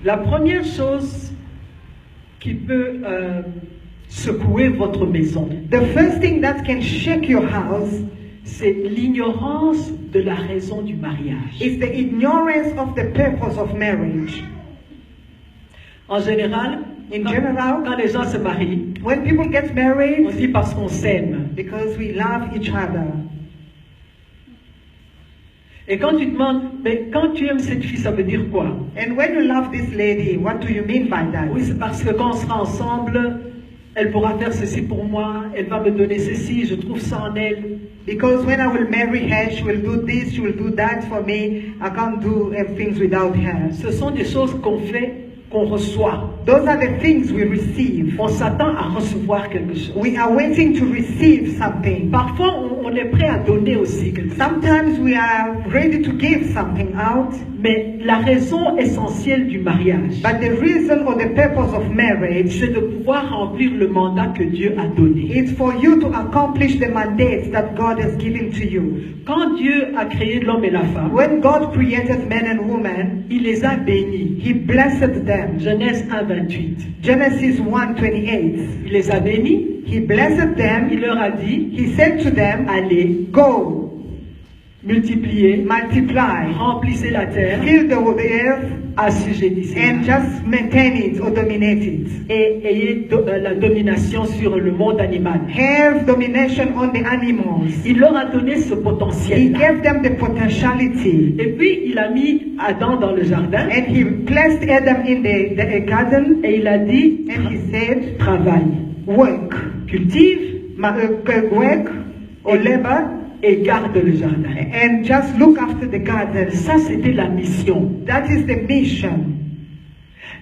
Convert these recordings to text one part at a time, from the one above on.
La première chose qui peut secouer votre maison, The first thing that can shake your house c'est l'ignorance de la raison du mariage. is the ignorance of the purpose of marriage. En général, In general, quand les gens se marient, when people get on married, dit parce qu'on s'aime. because we love each other. Et quand tu demandes, mais quand tu aimes cette fille, ça veut dire quoi? And when you love this lady, what do you mean by that? Oui, c'est parce que quand on sera ensemble, elle pourra faire ceci pour moi, elle va me donner ceci, je trouve ça en elle. Because when I will marry her, she will do this, she will do that for me. I can't do things without her. Ce sont des choses qu'on fait, qu'on reçoit. Those are the things we receive. On s'attend à recevoir quelque chose. We are waiting to receive something. Parfois, on est prêt à donner aussi quelque chose. Sometimes we are ready to give something out. Mais la raison essentielle du mariage, But the reason or the purpose of marriage c'est de pouvoir remplir le mandat que Dieu a donné. is for you to accomplish the mandate that God has given to you. Quand Dieu a créé l'homme et la femme, When God created men and women, il les a bénis. He blessed them. Genèse 1, 28. Genesis 1:28. Il les a bénis. He blessed them. Il leur a dit, He said to them, allez, go, multipliez, multiply, remplissez la terre, fill the earth, assujettissez-la. and just maintain it or dominate it. Et ayez la domination sur le monde animal. Have domination on the animals. Il leur a donné ce He potentiel. gave them the potentiality. Et puis, il a mis Adam dans le jardin And He placed Adam in the garden, et il a dit, and He said, travaille, work, cultive work or labor, et garde le jardin. and just look after the garden. Ça, c'était la mission. That is the mission.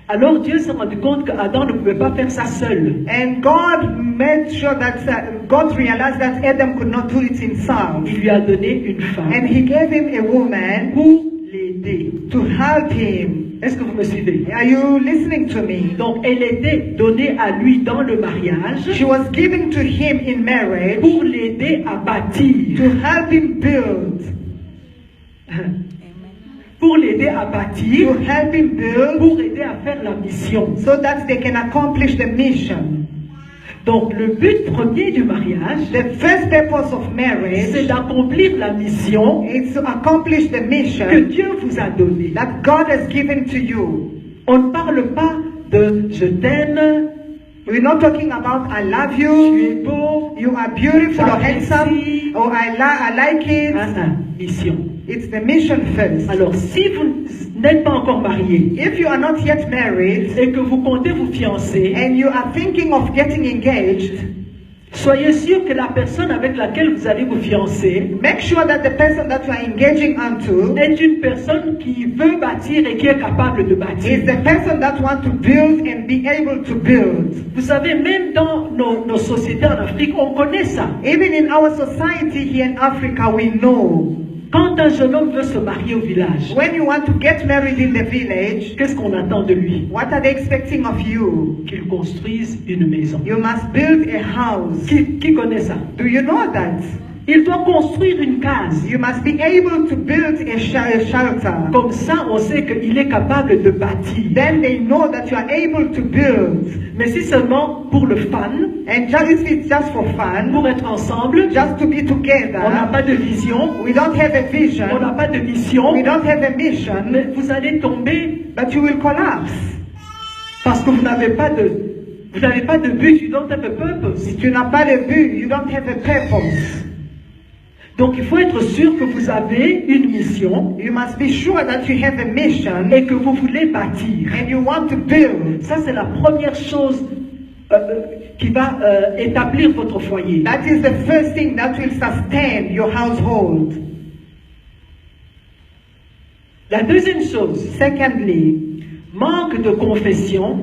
Alors Dieu s'est rendu compte qu'Adam ne pouvait pas faire ça seul. And God made sure that God realized that Adam could not do it himself. Il lui a donné une femme And He gave him a woman pour l'aider. to help him. Est-ce que vous me suivez? Are you listening to me? Donc, elle était donnée à lui dans le mariage She was given to him in marriage pour l'aider à bâtir. to help him build. Pour l'aider à To bâtir, help him build pour aider à faire la mission. so that they can accomplish the mission. Donc, le but premier du mariage, The first purpose of c'est marriage d'accomplir la mission is to accomplish the que mission Dieu vous a donnée. that God has given to you. On ne parle pas de je t'aime, We're not talking about I love tu es you, beau, you are beautiful or handsome, Merci. or I like it. mission. It's the mission first. Alors, si vous n'êtes pas encore marié If you are not yet married et que vous comptez vous fiancer, and you are thinking of getting engaged, soyez sûr que la personne avec laquelle vous allez vous fiancer make sure that the person that you are engaging onto est une personne qui veut bâtir et qui est capable de is bâtir. the person that wants to build and be able to build. Vous savez, même dans nos sociétés en Afrique, on connaît ça. Even in our society here in Africa, we know Quand un jeune homme veut se marier au village, when you want to get married in the village, qu'est-ce qu'on attend de lui? what are they expecting of you? Qu'il construise une maison. You must build a house. Qui connaît ça? Do you know that? Il doit construire une case. You must be able to build a shelter. Comme ça, on sait qu'il est capable de bâtir. Then they know that you are able to build. Mais si seulement pour le fun, And just if it's just for fun, pour être ensemble, just to be on n'a together, pas de vision, we don't have a on n'a vision, pas de mission, we don't have a mission, mais vous allez tomber but you will collapse. parce que vous n'avez pas de but, you don't have a purpose. If you n'as pas de but, you don't have a purpose. Donc il faut être sûr que vous avez une mission You must be sure that you have a mission et que vous voulez bâtir. and you want to build. Ça, c'est la première chose qui va établir votre foyer. That is the first thing that will sustain your household. La deuxième chose, Secondly, manque de confession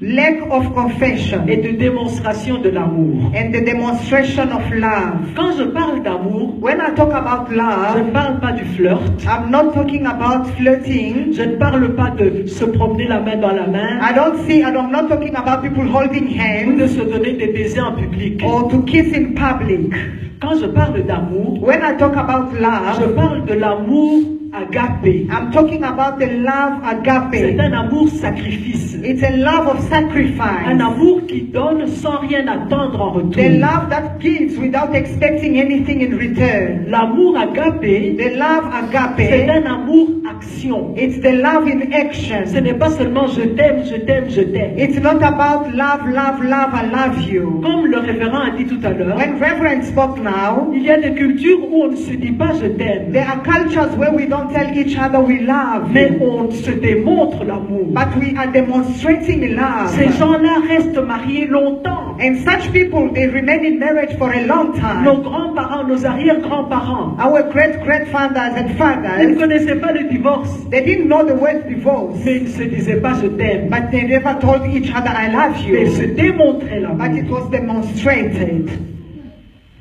lack of confession et de démonstration de l'amour. and the demonstration of love. Quand je parle d'amour, When I talk about je love, ne parle pas du flirt, I'm not talking about flirting. je ne parle pas de se promener la main dans la main I'm not talking about people holding ou de hands se donner des baisers en public. or to kiss in public. Quand je parle d'amour, When I talk about je love, parle de l'amour agapé. I'm talking about the love C'est agape. un amour sacrifice. It's a love of Un sacrifice. amour qui donne sans rien attendre en retour. The love that gives without expecting anything in return. L'amour agapé, The love c'est agape, un amour action. it's the love in Ce action. n'est pas seulement je t'aime, je t'aime, je t'aime. It's not about love, love, love, I love you. Comme le révérend a dit tout à l'heure, When Reverend spoke now, il y a des cultures où on ne se dit pas je t'aime, there are cultures where we don't tell each other we love, mais on se démontre l'amour. but we are demonstrating love. Ces gens-là restent mariés longtemps. And such people, they remain in marriage for a long Nos time. grands-parents, nos arrière-grands-parents, Our great-grandfathers and ils ne fathers, connaissaient pas le divorce, they didn't know the word divorce, mais ils ne se disaient pas je t'aime. but they never told each other I love Mais ils se you. démontraient But l'amour. it was demonstrated.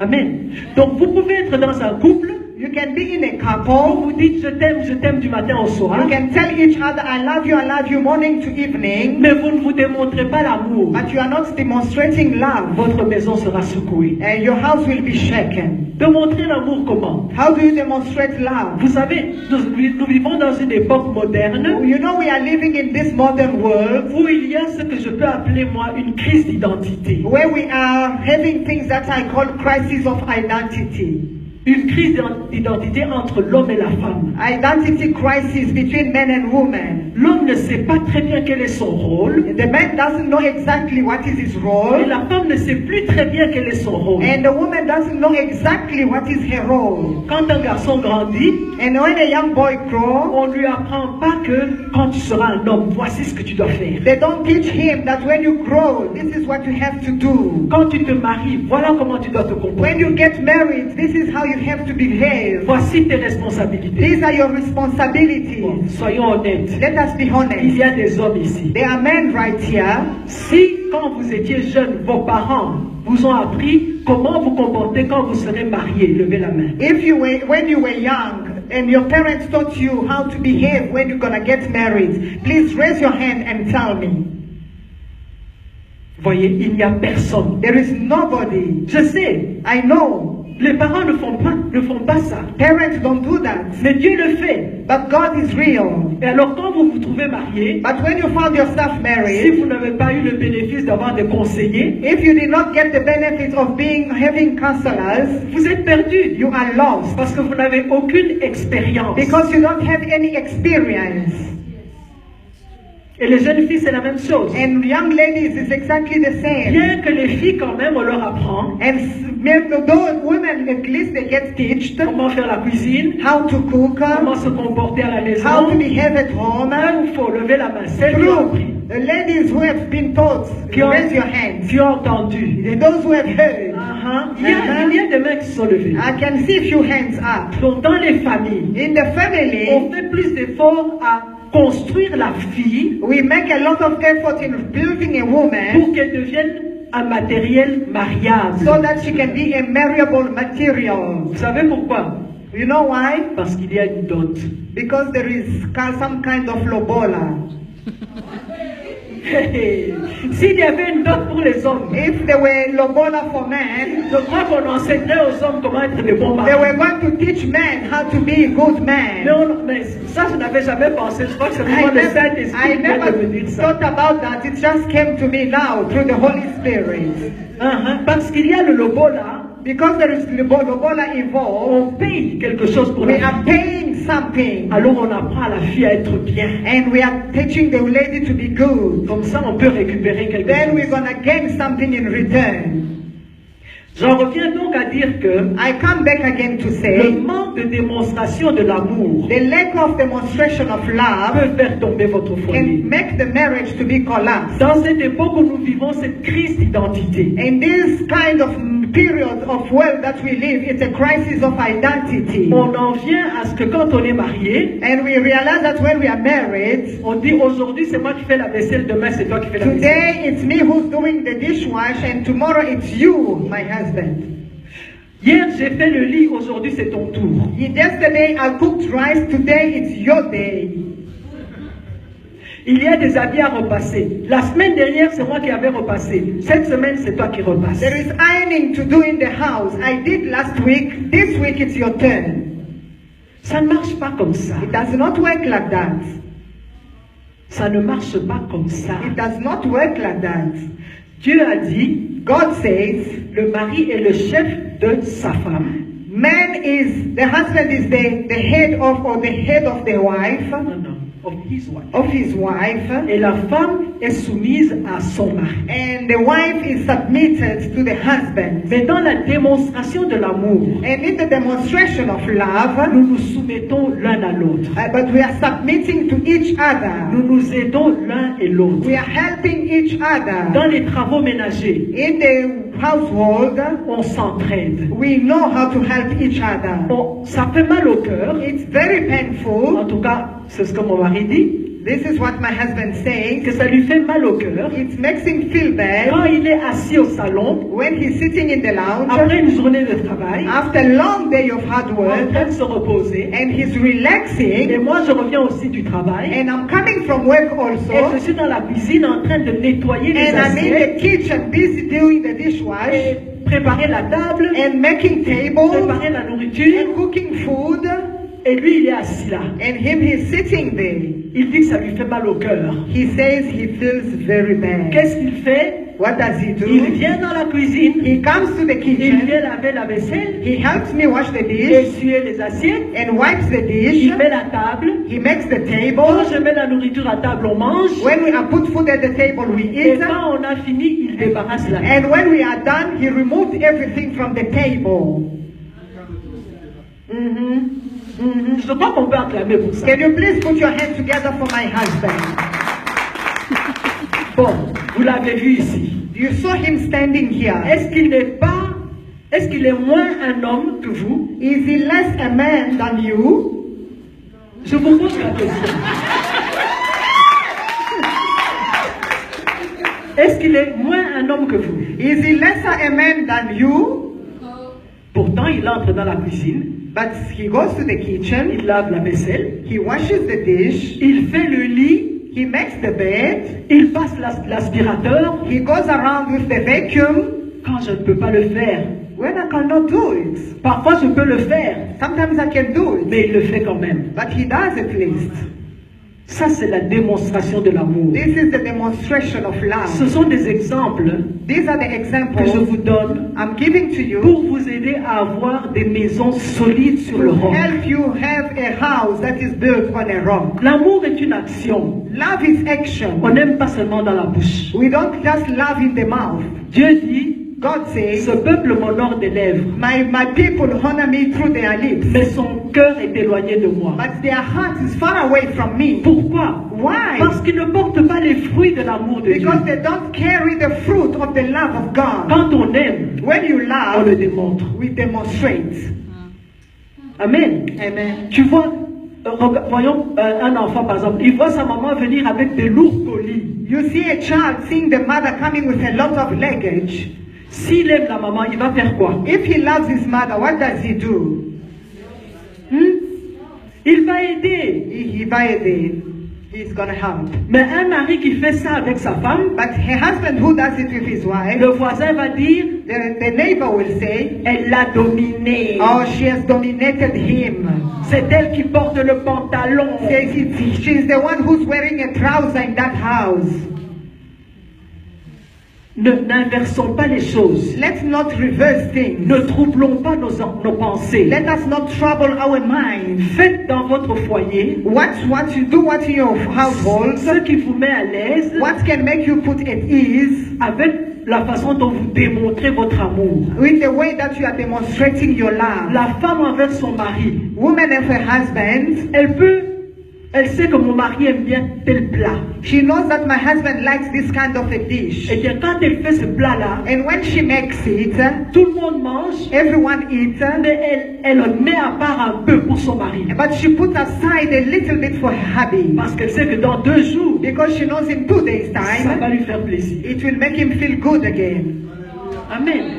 Amen. Donc vous pouvez être dans un couple, You can be in a vous couple. vous dites je t'aime du matin au soir, You can tell each other I love you morning to evening, mais vous ne vous démontrez pas l'amour. but you are not demonstrating love, Votre maison sera secouée. and your house will be shaken. Démontrer l'amour comment? How do you demonstrate love? Vous savez, nous vivons dans une époque moderne You know we are living in this modern world où il y a ce que je peux appeler moi une crise d'identité. where we are having things that I call crisis of identity. Une crise d'identité entre l'homme et la femme. Identity crisis between men and women. L'homme ne sait pas très bien quel est son rôle The man doesn't know exactly what is his et role, la femme ne sait plus très bien quel est son rôle. and the woman doesn't know exactly what is her role. Quand un garçon grandit, And when a young boy grows, on ne lui apprend pas que quand tu seras un homme, voici ce que tu dois faire. they don't teach him that when you grow, this is what you have to do. Quand tu te maries, voilà comment tu dois te When comporter. you get married, this is how you have to behave. Voici tes responsabilités. These are your responsibilities. Bon, soyons honnêtes. Let us be Il honest. y a des hommes ici. There are men right here. Si, quand vous étiez jeune, vos parents vous ont appris comment vous comporter quand vous serez marié, levez la main. If you were, when you were young, and your parents taught you how to behave when you're gonna get married, please raise your hand and tell me. Voyez, il n'y a personne. There is nobody. Je sais, I know. les parents ne font pas ça. Parents don't do that. Mais Dieu le fait. But God is real. Et alors quand vous vous trouvez marié, But when you found yourself si married, vous n'avez pas eu le bénéfice d'avoir des conseillers, if you did not get the benefit of having counselors, vous êtes perdu. you are lost Parce que vous n'avez aucune expérience. because you don't have any experience. Et les jeunes filles, c'est la même chose. And young ladies is exactly the same. Bien que les filles, quand même, on leur apprend And those women, at least they get taught comment faire la cuisine, how to cook, comment se comporter à la how to maison. behave at home. Là où il faut lever la main, celles qui ont True. appris, The ladies who have been taught, qui ont, raise your hands. qui ont entendu. And those who have heard, Il y a des mains qui sont levées. I can see a few hands up. Donc dans les familles, In the family, on fait plus d'efforts à construire la fille we make a lot of effort in building a woman pour qu'elle devienne un matériel mariable. so that she can be a marriable material. Vous savez pourquoi? You know why? Parce qu'il y a une dot. Because there is some kind of lobola. S'il y avait une dot pour les hommes, If there were lobola for men, je crois qu'on enseignerait aux hommes comment être des bons they maris. were going to teach men how to be good men. Mais ça, je n'avais jamais pensé. Je crois que c'est I vraiment le never, Saint-Esprit I qui vient de me never dire ça. thought about that. It just came to me now through the Holy Spirit. Parce qu'il y a le lobo là, Because there is lobola involved, on paye quelque chose pour we la are fille. paying something. Alors on apprend à la fille à être bien. And we are teaching the lady to be good. Comme ça, on peut récupérer quelque Then we're chose. going to gain something in return. J'en reviens donc à dire que I come back again to le say, manque de démonstration de l'amour the lack of demonstration of love peut faire tomber votre foyer. can make the marriage to be collapsed. Dans cette époque où nous vivons cette crise d'identité, In this kind of period of world that we live, it's a crisis of identity. on en vient à ce que quand on est marié, And we realize that when we are married, on dit aujourd'hui c'est moi qui fais la vaisselle, demain c'est toi qui fais la vaisselle. today it's me who's doing the dishwash, and tomorrow it's you, my husband. Hier j'ai fait le lit, aujourd'hui c'est ton tour. Yesterday I cooked rice, today it's your day. Il y a des habits à repasser. La semaine dernière c'est moi qui avais repassé. Cette semaine c'est toi qui repasses. There is ironing to do in the house. I did last week, this week it's your turn. Ça ne marche pas comme ça. It does not work like that. Ça ne marche pas comme ça. It does not work like that. Dieu a dit, God says, le mari est le chef de sa femme. the husband is the head of, or the head of the wife, Non, non, of his wife. of his wife, Et la femme est soumise à son mari. and the wife is submitted to the husband. Mais dans la démonstration de l'amour, And in the demonstration of love, nous nous soumettons l'un à l'autre. but we are submitting to each other. Nous nous aidons l'un et l'autre. We are helping each other. Dans les travaux ménagers, In the household, on s'entraide. we know how to help each other. Bon, ça fait mal au cœur. It's very painful. En tout cas, c'est ce que mon mari dit, This is what my husband que says. ça lui fait mal au cœur. It makes him feel bad Quand il est assis au salon, when he's sitting in the lounge après une journée de travail, after a long day of hard en work, train de se reposer, and he's et relaxing, moi je reviens aussi du travail, and I'm coming from work et je also, suis dans la cuisine en train de nettoyer les and I'm in assiettes, the kitchen busy doing the dishwash et préparer la table, and making tables préparer la nourriture, and cooking food, et lui il est assis là. and he's sitting there. Il dit que ça lui fait mal au cœur. He says he feels very bad. Qu'est-ce qu'il fait? What does he Il do? vient dans la cuisine, He comes to the il kitchen, vient laver la vaisselle, he helps me wash the dish essuyer les assiettes, and wipes the dish. il met la table. He makes the Quand table. je mets la nourriture à table, on mange. When we have put food at the table, we Et eat. quand on a fini, il débarrasse la table. And when we are done, he removed everything from the table. Je crois qu'on peut acclamer pour ça. Can you please put your hands together for my husband? Bon, vous l'avez vu ici. You saw him standing here. Est-ce qu'il est moins un homme que vous? Is he less a man than you? Je vous pose la question. Est-ce qu'il est moins un homme que vous? Is he lesser a man than you? Pourtant, il entre dans la cuisine, But he goes to the kitchen, il lave la vaisselle, he washes the dish, il fait le lit, he makes the bed, il passe l'aspirateur. he goes around with the vacuum. Quand je ne peux pas le faire, When I cannot do it, parfois je peux le faire, sometimes I can do it, mais il le fait quand même. but he does at least. Ça, c'est la démonstration de l'amour. This is the demonstration of Ce love. sont des exemples These are the que je examples vous donne I'm giving to you pour vous aider à avoir des maisons solides sur le to roc. help you have a house that is built on a rock. L'amour est une action. Love is action. On n'aime pas seulement dans la bouche. We don't just love in the mouth. Dieu dit, God says, ce peuple m'honore des lèvres, my people honor me through their lips, mais son cœur est éloigné de moi. but their heart is far away from me. Pourquoi? Why? Parce qu'ils ne portent pas les fruits de l'amour de Dieu. Because they don't carry the fruit of the love of God. Quand on aime, When you on le love, démontre. we demonstrate. Amen. Amen. Tu vois, voyons un enfant par exemple, il voit sa maman venir avec des lourds colis. You see a child seeing the mother coming with a lot of luggage. S'il aime la maman, il va faire quoi? If he loves his mother, what does he do? Il va aider. He buys it. He's gonna help. Mais un mari qui fait ça avec sa femme, But her husband who does it with his wife, le voisin va dire, the neighbor will say, elle l'a dominé. oh, she has dominated him. C'est elle qui porte le pantalon. She's the one who's wearing a trouser in that house. N'inversons pas les choses. Let's not reverse things. Ne troublons pas nos pensées. Let us not trouble our mind. Faites dans votre foyer What you do, what in your household, ce qui vous met à l'aise what can make you put at ease, avec la façon dont vous démontrez votre amour. with the way that you are demonstrating your love. La femme envers son mari, Woman and her husband, elle sait que mon mari aime bien tel plat. she knows that my husband likes this kind of a dish. Et bien quand elle fait ce plat-là, And when she makes it, tout le monde mange, everyone eats, mais elle met à part un peu pour son mari. but she puts aside a little bit for her hubby. Parce qu'elle sait que dans 2 jours, Because she knows in 2 days' ça va time, lui faire plaisir. it will make him feel good again. Amen.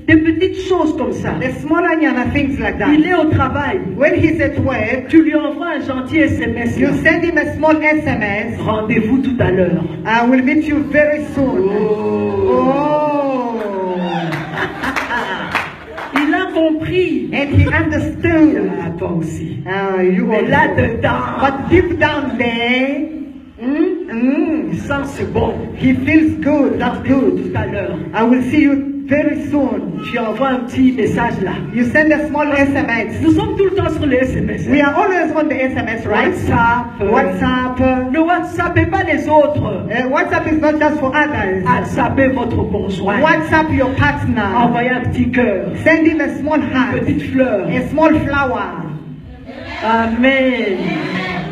Des petites choses comme ça. The smaller yana things like Il that. est au travail. When he's at work, Tu lui envoies un gentil SMS. you send him a small SMS. Rendez-vous tout à l'heure. I will meet you very soon. Oh. Il a compris. And he understood. Ah, toi aussi. You Mais also. là-dedans, But deep down there, il sent c'est bon. he feels good. That's good. Tout à l'heure, I will see you very soon. tu envoies un petit message là. You send a small SMS. Nous sommes tout le temps sur les SMS. We are always on the SMS, right? WhatsApp. WhatsApp. Ne WhatsAppez pas les autres. WhatsApp is not just for others. WhatsAppez votre conjoint. WhatsApp your partner. Envoyez un petit cœur, Send him a small une heart, petite fleur. a small flower. Amen.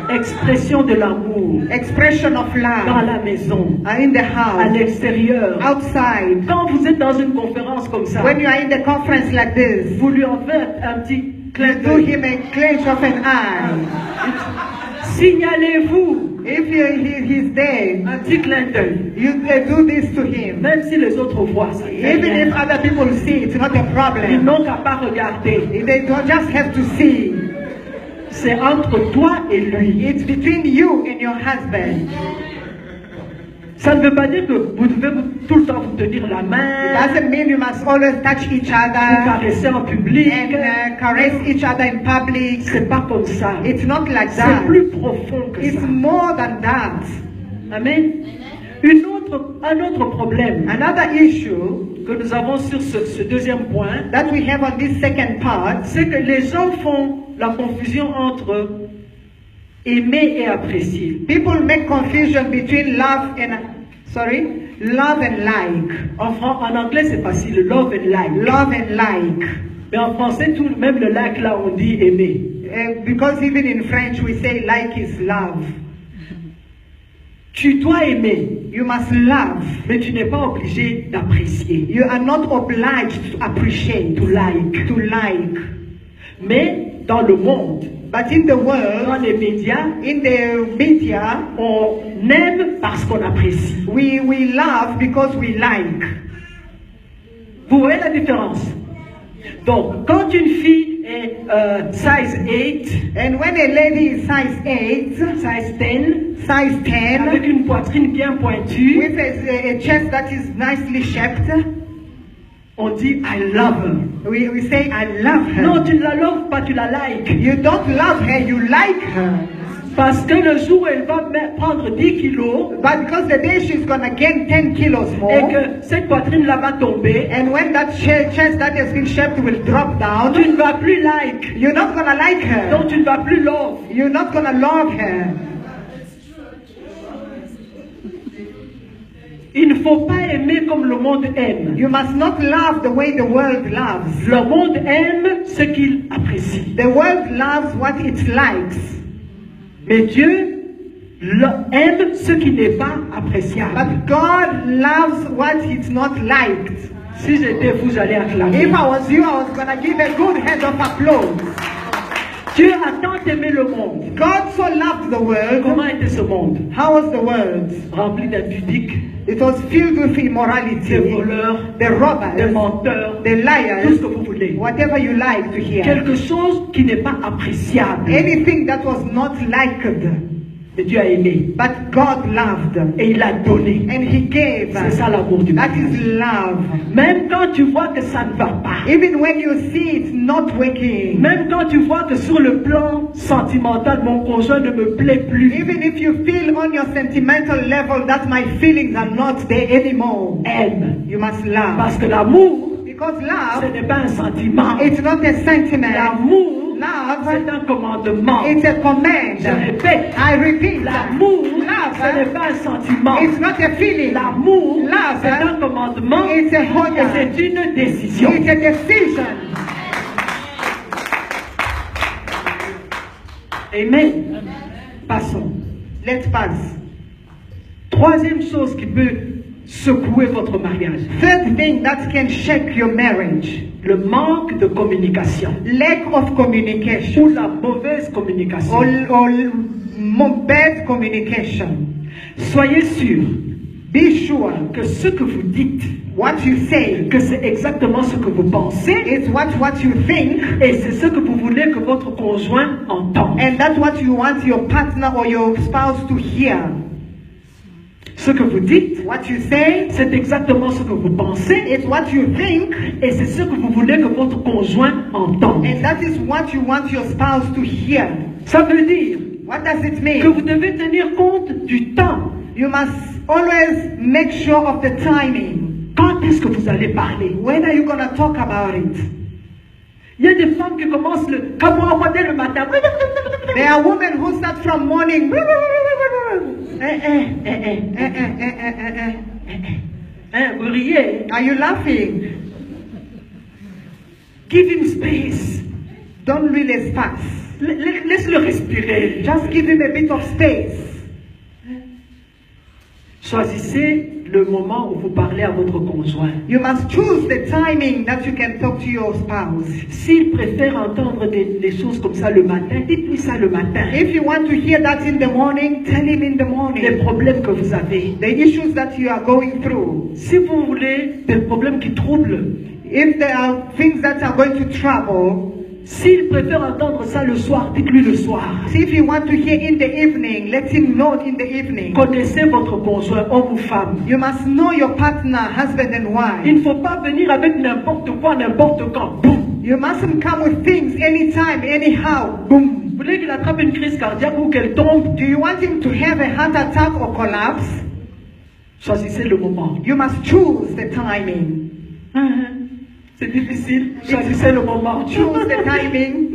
Expression de l'amour Expression of dans love la maison, in the à house, l'extérieur. outside. Quand vous êtes dans une conférence comme ça, When you are in the conference like this, vous lui envoyez un petit clin you do d'œil. him a clench of an eye. Signalez-vous If he's there, un petit clin d'œil. you do this to him. Même si les autres voient ça. Even if other people see, it's not a Ils problem. n'ont qu'à pas regarder. They don't just have to see. C'est entre toi et lui. It's between you and your husband. Ça ne veut pas dire que vous devez tout le temps vous tenir la It main, doesn't mean you must always touch each vous other caresser en public. and caress each other in public. C'est pas comme ça. It's not like C'est that. plus profond que It's ça. more than that. Amen. Un autre problème Another issue que nous avons sur ce deuxième point, that we have on this second part, c'est que les gens font la confusion entre aimer et apprécier. people make confusion between love and like. En anglais, c'est facile, love and like. Love and like. Mais en français, même le like là, on dit aimer. Because even in French we say like is love. Tu dois aimer, You must love. mais tu n'es pas obligé d'apprécier. You are not obliged to appreciate, To like. to like. Mais dans le monde, But in the dans world, les médias, in the media, on aime parce qu'on apprécie. we love because we like. Vous voyez la différence? Donc, quand une fille est size 8, And when a lady is size 8, size 10, size 10, avec une poitrine bien pointue, with a chest that is nicely shaped, on dit I love her. we say, I love her. Non, tu ne la loves pas, tu la likes. You don't love her, you like her. Parce que le jour où elle va prendre 10 kilos But because the day she's gonna gain 10 kilos et more, que cette poitrine-là va tomber, and when that chest that has been shaped will drop down, tu ne vas plus like. you're not gonna like her. Donc tu ne vas plus love. You're not gonna love her. Il ne faut pas aimer comme le monde aime. You must not love the way the world loves. Le monde aime ce qu'il apprécie. The world loves what it likes. Mais Dieu aime ce qui n'est pas appréciable. But God loves what it's not liked. Si j'étais vous, j'allais acclamer. If I was you, I was gonna give a good hand of applause. Dieu a tant aimé le monde. God so loved the world. Comment était ce monde? How was the world? Rempli d'impudiques, It was filled with des immorality, voleurs, the des robbers, menteurs, the tout ce liars, que vous voulez. whatever you like to hear. Quelque chose qui n'est pas appréciable. Anything that was not liked. Mais Dieu a aimé. But God loved. Et il a donné. And He gave. C'est ça l'amour du That mariage. is love. Même quand tu vois que ça ne va pas. Even when you see it's not working. Même quand tu vois que sur le plan sentimental, mon conjoint ne me plaît plus. Even if you feel on your sentimental level that my feelings are not there anymore. Aime. You must love. Parce que l'amour, Because ce love, n'est pas un sentiment. it's not a sentiment. L'amour, Love, c'est un commandement. it's a Je command. répète, I repeat. l'amour, Love, ce n'est pas un sentiment. it's not a feeling. L'amour, Love, c'est un commandement it's a et order. c'est une décision. It's a decision. Amen. Passons. Let's pass. Troisième chose qui peut secouer votre mariage, Third thing that can shake your marriage. le manque de communication Lack of communication. ou la mauvaise communication. Or bad communication. Soyez sûr Be sure que ce que vous dites, what you say que c'est exactement ce que vous pensez is what you think, et c'est ce que vous voulez que votre conjoint entende. and that's what you want your partner or your spouse to hear. Ce que vous dites, What you say c'est exactement ce que vous pensez is what you think, et c'est ce que vous voulez que votre conjoint entende. and that is what you want your spouse to hear. Ça veut dire What does it que mean? vous devez tenir compte du temps. You must always make sure of the timing. Quand est-ce que vous allez parler? When are you going to talk about it? Il y a des femmes qui commencent comme moi dès le matin. There are women who start from morning. Hein, vous riez. Are you laughing? Give him space. Don't really fast. Laisse-le respirer. Just give him a bit of space. Choisissez le moment où vous parlez à votre conjoint. You must choose the timing that you can talk to your spouse. S'il préfère entendre des choses comme ça le matin, dites-lui ça le matin. If you want to hear that in the morning, tell him in the Les morning. problèmes que vous avez. The issues that you are going through. Si vous voulez des problèmes qui troublent, If there are things that are going to trouble, s'il préfère entendre ça le soir, dites-lui le soir. see if you want to hear in the evening, let him know in the evening. Connaissez votre conjoint, homme ou femme. You must know your partner, husband and Il ne wife. faut pas venir avec n'importe quoi, n'importe quand. Boum. You mustn't come with things anytime, anyhow. Boom. Vous voulez qu'il attrape une crise cardiaque ou qu'elle tombe? Do you want him to have a heart attack or collapse? Choisissez le moment. You must choose the timing. C'est difficile. Choisissez le moment. Choose the timing.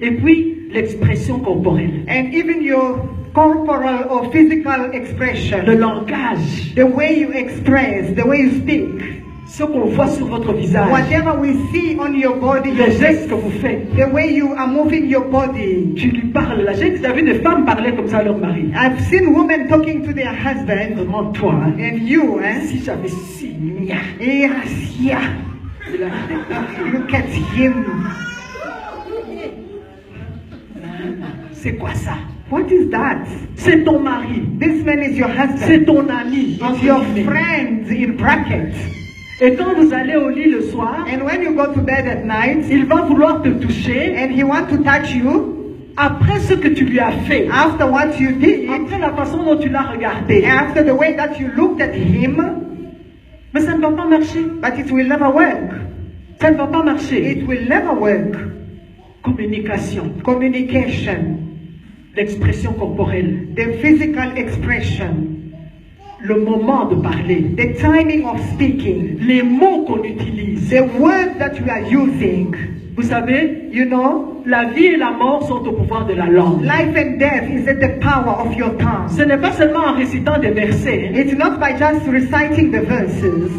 Et puis, l'expression corporelle. And even your corporal or physical Le expression. langage. The way you express, the way you speak. Ce qu'on voit sur votre visage. Whatever we see on your body, Les gestes que vous faites. the way you are moving your body. Tu lui parles. J'ai déjà vu des femmes parler comme ça à leur mari. I've seen women talking to their husband. Vraiment, toi, hein? And you, eh? Si j'avais si, nia. Yes, yeah. C'est la- Look at him. C'est quoi ça? What is that? C'est ton mari. This man is your C'est husband. ton ami. It's your friend in brackets. Et quand vous allez au lit le soir, And when you go to bed at night, il va vouloir te toucher and he wants to touch you, après ce que tu lui as fait, after what you did, après la façon dont tu l'as regardé. after the way that you looked at him, Mais ça ne va pas marcher. but it will never work. Ça ne va pas marcher. It will never work. Communication, Communication, l'expression corporelle, the physical expression, le moment de parler, the timing of speaking, les mots qu'on utilise. the words that you are using. Vous savez, You know, la vie et la mort sont au pouvoir de la langue. life and death is at the power of your tongue. Ce n'est pas seulement en récitant des versets, hein, It's not by just reciting the verses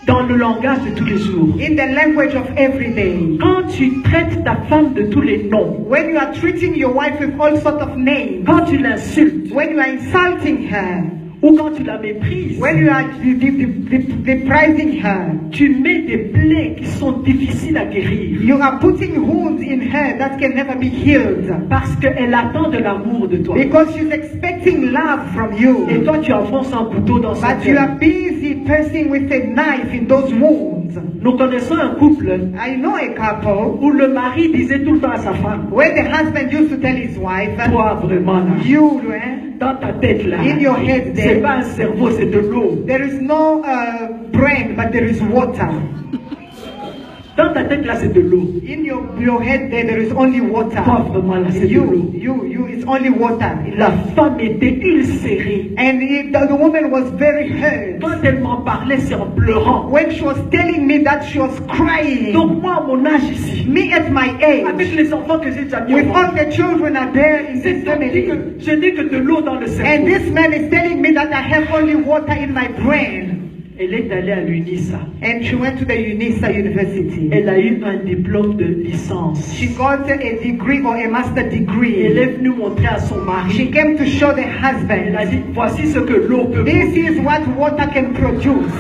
dans le langage de tous les jours. in the language of every day. Quand tu traites ta femme de tous les noms, When you are treating your wife with all sorts of names, quand tu l'insultes, when you are insulting her, ou quand tu la méprises, when you are depriving her, tu mets des plaies qui sont difficiles à guérir. you are putting wounds in her that can never be healed. Parce qu'elle attend de l'amour de toi. Because she's expecting love from you. Et toi, tu enfonces un couteau dans son But you cœur. are busy piercing with a knife in those wounds. Nous connaissons un couple I know a couple où le mari disait tout le temps à sa femme, where the husband used to tell his wife, toi vraiment là, you, dans ta tête là, In your head there. c'est pas un cerveau, c'est de l'eau. there is no brain, but there is water. Dans ta tête là, c'est de l'eau. In your head there is only water. Toi vraiment là, c'est de l'eau. You, it's only water. La femme était ulcérée. And the woman was very hurt. Quand elle m'en parlait, c'est en pleurant. When she was telling me that, she was crying. Donc moi, à mon âge ici, Me at my age, avec les enfants que j'ai déjà mis au with monde, all the children are there in c'est this donc dit family. que je n'ai que de l'eau dans le And cerveau. this man is telling me that I have only water in my brain. Elle est allée à l'UNISA. And she went to the UNISA University. Elle a eu un diplôme de licence. She got a degree or a master Elle degree. est venue montrer à son She mari. came to show the Elle a husband, dit, voici ce que l'eau peut this produire. is what water can produce.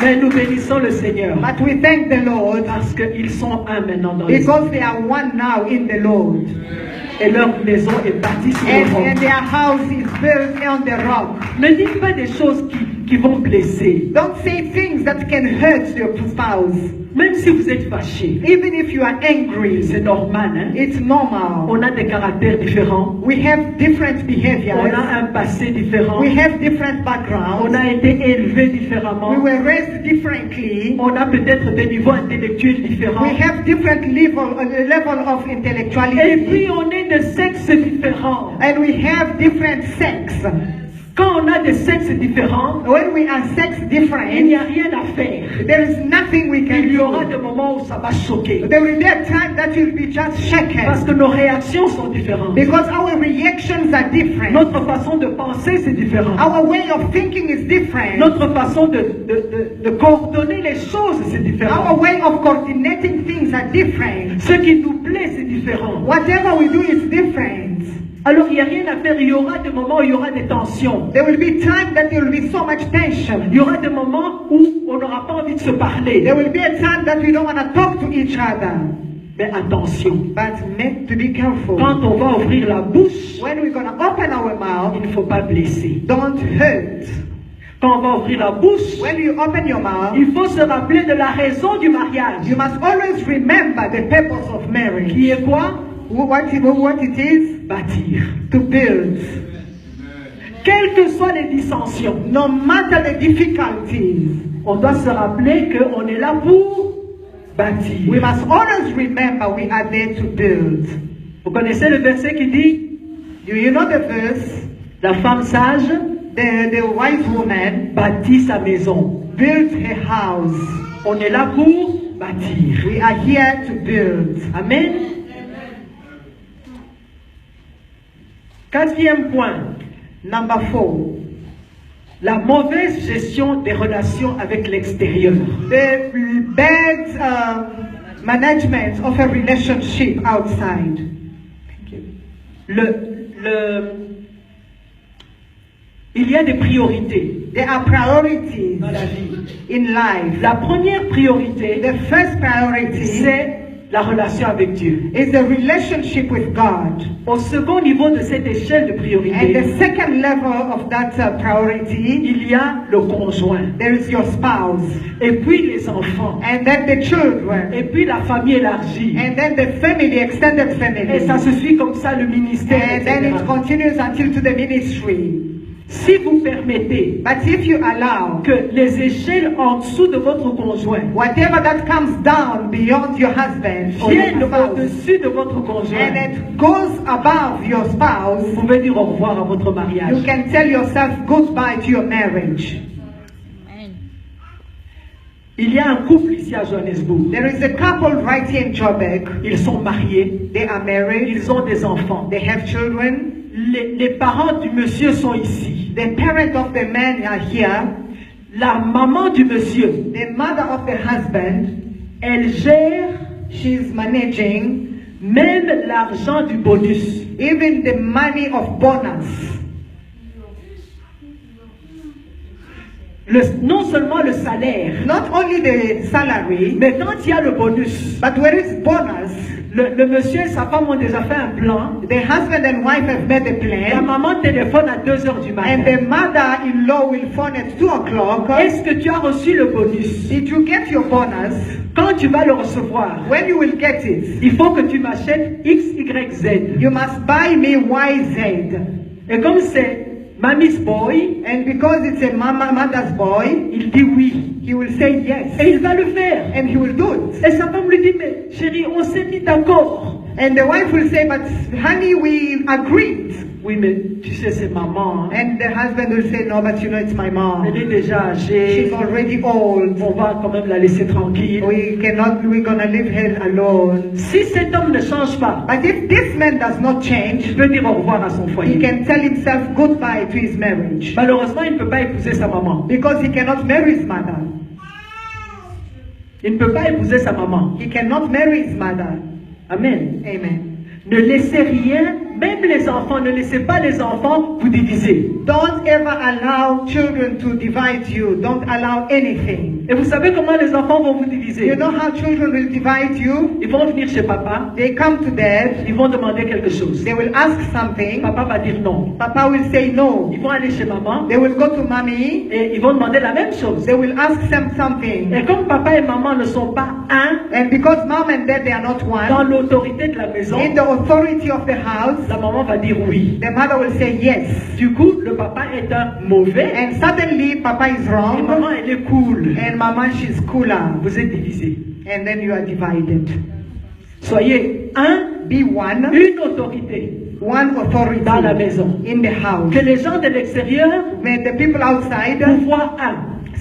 Mais nous bénissons le Seigneur. But we thank the Lord Parce qu'ils sont un maintenant dans les because they are one now in the Lord. Et leur maison est bâtie sur le And roc. their house is built on the rock. Ne dites pas des choses qui vont blesser. Don't say things that can hurt your spouse. Même si vous êtes fâché, Even if you are angry, c'est normal. Hein? it's normal. On a des caractères différents. We have different On behaviors. a un passé différent. We have different On backgrounds. a été élevé We différemment. were raised differently. On a peut-être des niveaux intellectuels différents. We have different level of Et intellectuality. puis on est de sexes différents. And we have different sex. Quand on a des sexes différents, When we are sex il different, n'y a rien à faire. there is nothing we can Il y aura do. des moments où ça va choquer. There will be a time that you'll be just Parce shaken. que nos réactions sont différentes. Because our reactions are different. Notre façon de penser, c'est différent. Our way of thinking is different. Notre façon de coordonner les choses, c'est Our différent. way of coordinating things are different. Ce qui nous plaît, c'est différent. Whatever we do is different. Alors, il n'y a rien à faire. Il y aura des moments où il y aura des tensions. There will be time that there will be so much tension. Il y aura des moments où on n'aura pas envie de se parler. There will be a time that we don't want to talk to each other. Mais attention, But need to be careful. quand on va ouvrir la bouche, When we're going to open our mouth, il ne faut pas blesser. don't hurt. Quand on va ouvrir la bouche, When you open your mouth, il faut se rappeler de la raison du mariage. you must always remember the purpose of marriage. Qui est quoi? What it is? Bâtir. To build. Quelles que soient les dissensions, No matter the difficulties, on doit se rappeler qu'on est là pour bâtir. we must always remember we are there to build. Vous connaissez le verset qui dit, Do you know the verse? la femme sage The wise woman bâtit sa maison. built her house. On est là pour bâtir. We are here to build. Amen. Quatrième point, Number 4. la mauvaise gestion des relations avec l'extérieur. The bad management of a relationship outside. Il y a des priorités There are priorities dans la vie. in life. La première priorité, The first priority c'est la relation avec Dieu. is the relationship with God. Au second niveau de cette échelle de And priorité, the second level of that priority, il y a le conjoint, there is your spouse. et puis les enfants, And then the children. et puis la famille élargie. And then the family, extended family. Et ça se suit comme ça, le ministère, And then etc. it continues until to the ministry. Si vous permettez But if you allow que les échelles en dessous de votre conjoint whatever that comes down beyond your husband or viennent your spouse, au-dessus de votre conjoint, and it goes above your spouse, vous pouvez dire au revoir à votre mariage. you can tell yourself goodbye to your marriage. Il y a un couple ici à Johannesburg. There is a couple right here in Joburg. Ils sont mariés, They are married. ils ont des enfants. They have children. Les parents du monsieur sont ici. The parent of the man are here. La maman du monsieur, The mother of the husband, elle gère she's managing même l'argent du bonus. even the money of bonus. Non seulement le salaire, Not only the salary, mais quand il y a le bonus, but where is bonus? le monsieur et sa femme ont déjà fait un plan. The husband and wife have made a La plan, maman téléphone à 2 heures du and matin. the mother-in-law will phone at 2 o'clock. Est-ce que tu as reçu le bonus? Did you get your bonus? Quand tu vas le recevoir, When you will get it, il faut que tu m'achètes X, Y, Z. you must buy me YZ. Et comme c'est Mammy's boy, And because it's a mother's boy, il dit oui. he will say yes. Et il va le faire. And he will do it. Et sa femme lui dit, mais chérie, on s'est mis d'accord. And the wife will say, but honey, we agreed. Oui, mais tu sais, c'est maman. Hein. And the husband will say, no, but you know it's my mom. Elle est déjà âgée. She's already old. On va quand même la laisser tranquille. We're gonna leave her alone. Si cet homme ne change pas, But if this man does not change, il peut dire au revoir à son he foyer. can tell himself goodbye to his marriage. Malheureusement, il ne peut pas épouser sa maman. Because he cannot marry his mother. Il ne peut pas épouser sa maman. He cannot marry his mother. Amen. Amen. Ne laissez rien, même les enfants, ne laissez pas les enfants vous diviser. Don't ever allow children to divide you. Don't allow anything. Et vous savez comment les enfants vont vous You diviser? know how children will divide you? Ils vont venir chez papa, They come to dad, ils vont demander quelque chose. they will ask something, Papa va dire non. Papa will say no. Ils vont aller chez maman They will go to mommy, et ils vont demander la même chose. they will ask them something. Et comme papa et maman ne sont pas un And because mom and dad, they are not dans one, l'autorité de la maison, in the authority of the house, la maman va dire oui. the mother will say yes. Du coup, le papa est un mauvais And suddenly, Papa is et wrong, maman elle est cool. and Mama, she's cooler. Vous êtes divisés. And then you are divided. Soyez un, Be one, une autorité one authority dans la maison. in the house. Que les gens de l'extérieur When the people outside vous voient un.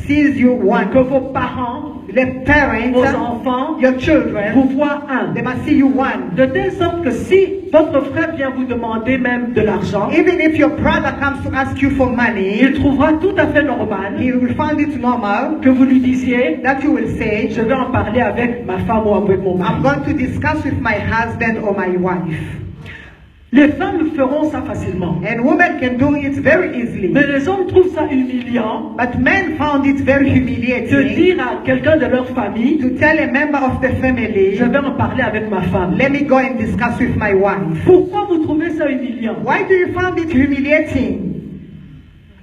sees you one, Que vos parents, the vos parents, enfants your children, vous voient un. they must see you one. De telle sorte que si votre frère vient vous demander même de l'argent, Even if your brother comes to ask you for il money, trouvera tout à fait normal he will find it normal que vous lui disiez, that you will say, je vais en parler avec ma femme ou avec mon I'm mari. going to discuss with my husband or my wife. Les femmes feront ça facilement. And women can do it very easily. Mais les hommes trouvent ça humiliant But men found it very de humiliating dire à quelqu'un de leur famille, to tell a member of the family, je vais en parler avec ma femme. let me go and discuss with my wife. Pourquoi vous trouvez ça humiliant? Why do you find it humiliating?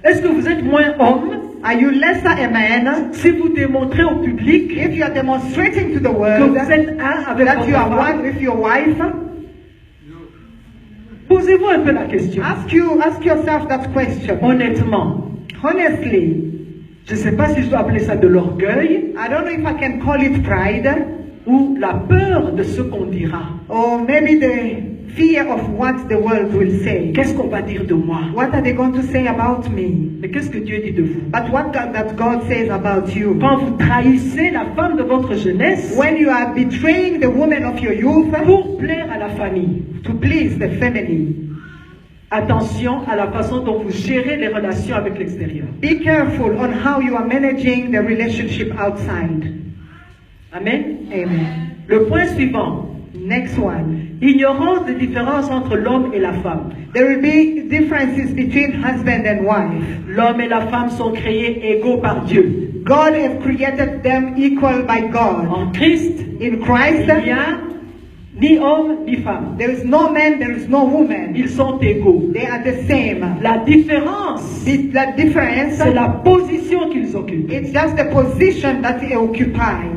Est-ce que vous êtes moins homme Are you lesser a man si vous démontrez au public if you are demonstrating to the que world vous êtes un avec that votre you are femme? one with your wife? Posez-vous un peu la question. Ask yourself that question. Honnêtement, Honestly, je ne sais pas si je dois appeler ça de l'orgueil I don't know if I can call it pride ou la peur de ce qu'on dira. or maybe the fear of what the world will say. Qu'est-ce qu'on va dire de moi? What are they going to say about me? Mais qu'est-ce que Dieu dit de vous? But what that God says about you? Quand vous trahissez la femme de votre jeunesse When you are betraying the woman of your youth pour plaire à la famille, to please the family, attention à la façon dont vous gérez les relations avec l'extérieur. be careful on how you are managing the relationship outside. Amen. Amen. Le point suivant, Next one. ignorance des différences entre l'homme et la femme. There will be differences between husband and wife. L'homme et la femme sont créés égaux par Dieu. God has created them equal by God. En Christ, In Christ, il n'y a ni homme ni femme. there is no man, there is no woman. Ils sont égaux. They are the same. La différence, The difference, c'est la position qu'ils occupent. it's just the position that they occupy.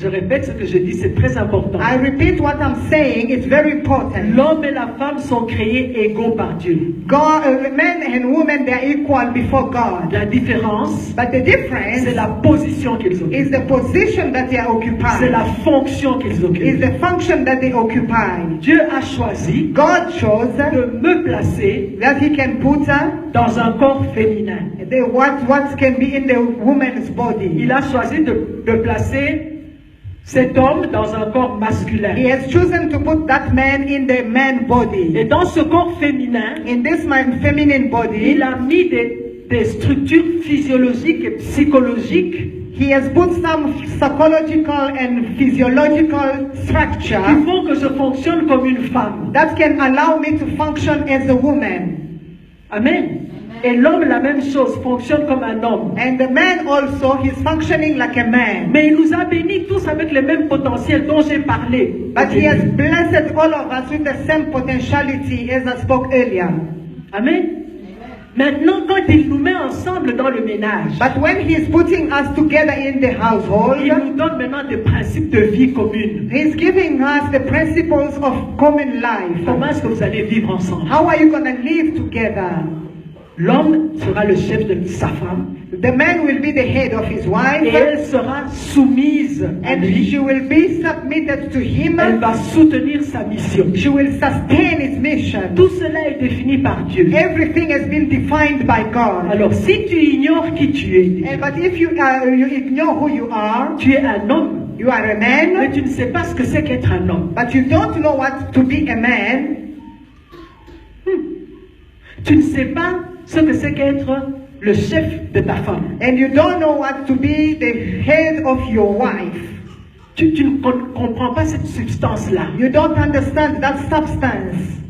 Je répète ce que je dis, c'est très important. I repeat what I'm saying, it's very important. L'homme et la femme sont créés égaux par Dieu. God, men and women, they are equal before God. La différence, But the difference c'est la position qu'ils occupent. is the position that they are C'est la occupying. fonction qu'ils Is occupent. the function that they occupy. Dieu a choisi God chose de me placer that He can put dans un corps féminin. what can be in the woman's body. Il a choisi de placer cet homme dans un corps masculin. He has chosen to put that man in the man Et body. dans ce corps féminin, In this man feminine body, il a mis des structures physiologiques et psychologiques He has put some psychological and physiological qui structure font que je fonctionne comme une femme. that can allow me to function as a woman. Amen. Et l'homme, la même chose, fonctionne comme un homme. And the man also, he's functioning like a man. Mais il nous a bénis tous avec le même potentiel dont j'ai parlé. But He has blessed all of us with the same potentiality as I spoke earlier. Amen. Maintenant, quand il nous met ensemble dans le ménage, But when He's putting us together in the household, il nous donne maintenant des principes de vie commune. He's giving us the principles of common life. Comment est-ce que vous allez vivre ensemble? How are you going to live together? L'homme sera le chef de sa femme The man will be the head of his et wife, elle sera soumise à and lui. she will be submitted to him. Elle va soutenir sa mission. She will sustain his mission. Tout cela est défini par Dieu. Everything has been defined by God. Alors, si tu ignores qui tu es, But if you ignore who you are, tu es un homme, you are a mais man, tu ne sais pas ce que c'est qu'être un homme. but you don't know what to be a man. Tu ne sais pas ce que c'est qu'être le chef de ta femme. And you don't know what to be the head of your wife. Tu ne comprends pas cette substance-là. You don't understand that substance.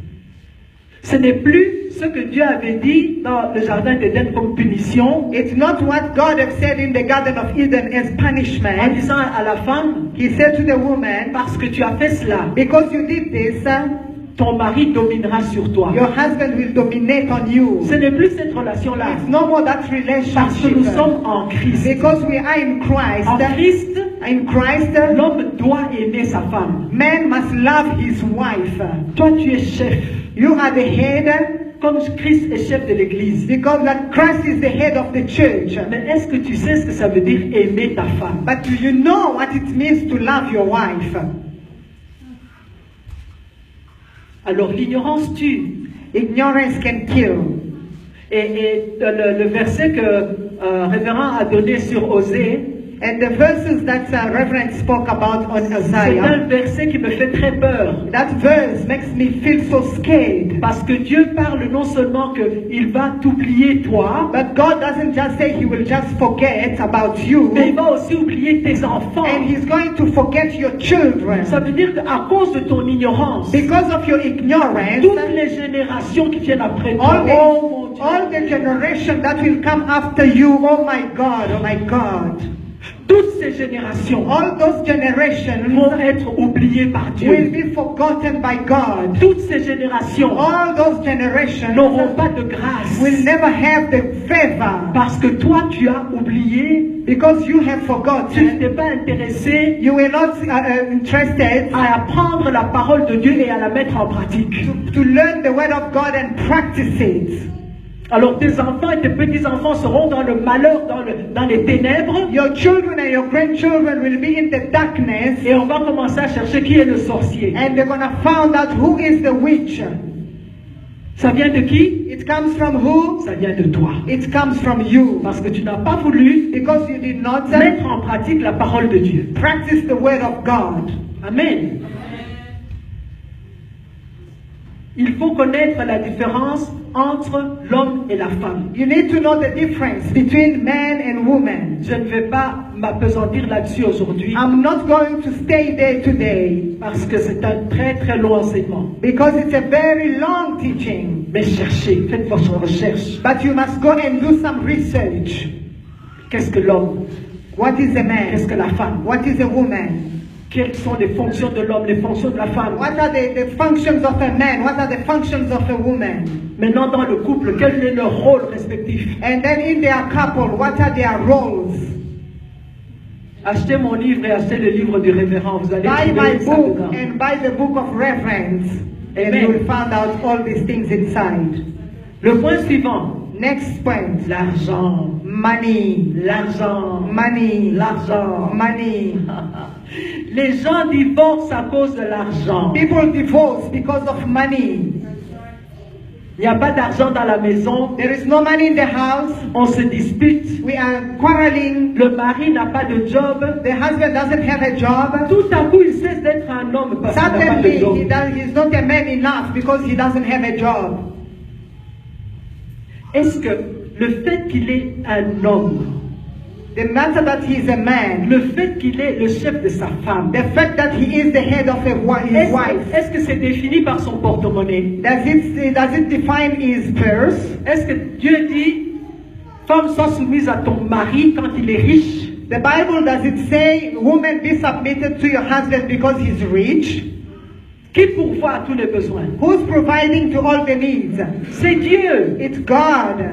Ce n'est plus ce que Dieu avait dit dans le jardin d'Éden comme punition, It's not what God had said in the Garden of Eden as en punishment. disant à la femme, He said to the woman, parce que tu as fait cela, because you did this, ton mari dominera sur toi. your husband will dominate on you. Ce n'est plus cette relation-là, It's no more that parce que relationship. nous sommes en Christ. Because we are in Christ. En Christ, In Christ, l'homme doit aimer sa femme. man must love his wife. Toi, tu es chef, You are the head, comme Christ est chef de l'Église. because that Christ is the head of the church. Mais est-ce que tu sais ce que ça veut dire aimer ta femme? But do you know what it means to love your wife? Alors l'ignorance tue. Ignorance can kill. Et le verset que révérend a donné sur Osée, And the verses that Reverend spoke about on c'est Isaiah, un verset qui me fait très peur. that verse makes me feel so scared. Parce que Dieu parle non seulement qu'il va t'oublier toi, But God doesn't just say He will just forget about you, mais il va aussi oublier tes enfants. and He's going to forget your children. Ça veut dire qu'à cause de ton ignorance, Because of your ignorance, toutes les générations qui viennent après toi, all oh mon Dieu, all the generation that will come after you, oh my God, oh my God, toutes ces générations all those generations vont être oubliées par will Dieu. be forgotten by God. Toutes ces générations All those generations n'auront pas de grâce. will never have the favor Parce que toi, tu as oublié, because you have tu forgotten. n'étais pas intéressé You were not interested à apprendre la parole de Dieu et à la mettre en pratique. to learn the word of God and practice it. Alors tes enfants et tes petits-enfants seront dans le malheur, dans les ténèbres, Your children and your grandchildren will be in the darkness, et on va commencer à chercher qui est le sorcier. and they're gonna find out who is the witch. Ça vient de qui? It comes from who? Ça vient de toi. It comes from you. Parce que tu n'as pas voulu Because you did not mettre en pratique la parole de Dieu. practice the word of God. Amen. Il faut connaître la différence entre l'homme et la femme. You need to know the difference between man and woman. Je ne vais pas m'apesantir là-dessus aujourd'hui I'm not going to stay there today parce que c'est un très très long enseignement. because it's a very long teaching. Mais cherchez, faites votre recherche. But you must go and do some research. Qu'est-ce que l'homme? What is a man? Qu'est-ce que la femme? What is a woman? Quelles sont les fonctions de l'homme, les fonctions de la femme? What are the functions of a man? What are the functions of a woman? Maintenant, dans le couple, quel est leur rôle respectif? And then in their couple, what are their roles? Achetez mon livre et achetez le livre du révérend. Vous allez Buy trouver my ça book dedans. and buy the book of reverence, and Amen. you will find out all these things inside. Le point suivant, Next point. l'argent. Money. L'argent. Money. L'argent. Money. Les gens divorcent à cause de l'argent. People divorce because of money. Il n'y a pas d'argent dans la maison. There is no money in the house. On se dispute. We are quarreling. Le mari n'a pas de job. The husband doesn't have a job. Tout à coup, il cesse d'être un homme parce qu'il n'a pas de Suddenly, job. he's not a man enough because he doesn't have a job. Est-ce que le fait qu'il est un homme, The matter that he is a man, le fait qu'il est le chef de sa femme, the fact that he is the head of his wife, est-ce que c'est défini par son porte-monnaie? does it define his purse? Est-ce que Dieu dit, femme sois soumise à ton mari quand il est riche? The Bible, does it say, woman, be submitted to your husband because he's rich? Qui pourvoit à tous les besoins? Who's providing to all the needs? C'est Dieu. It's God.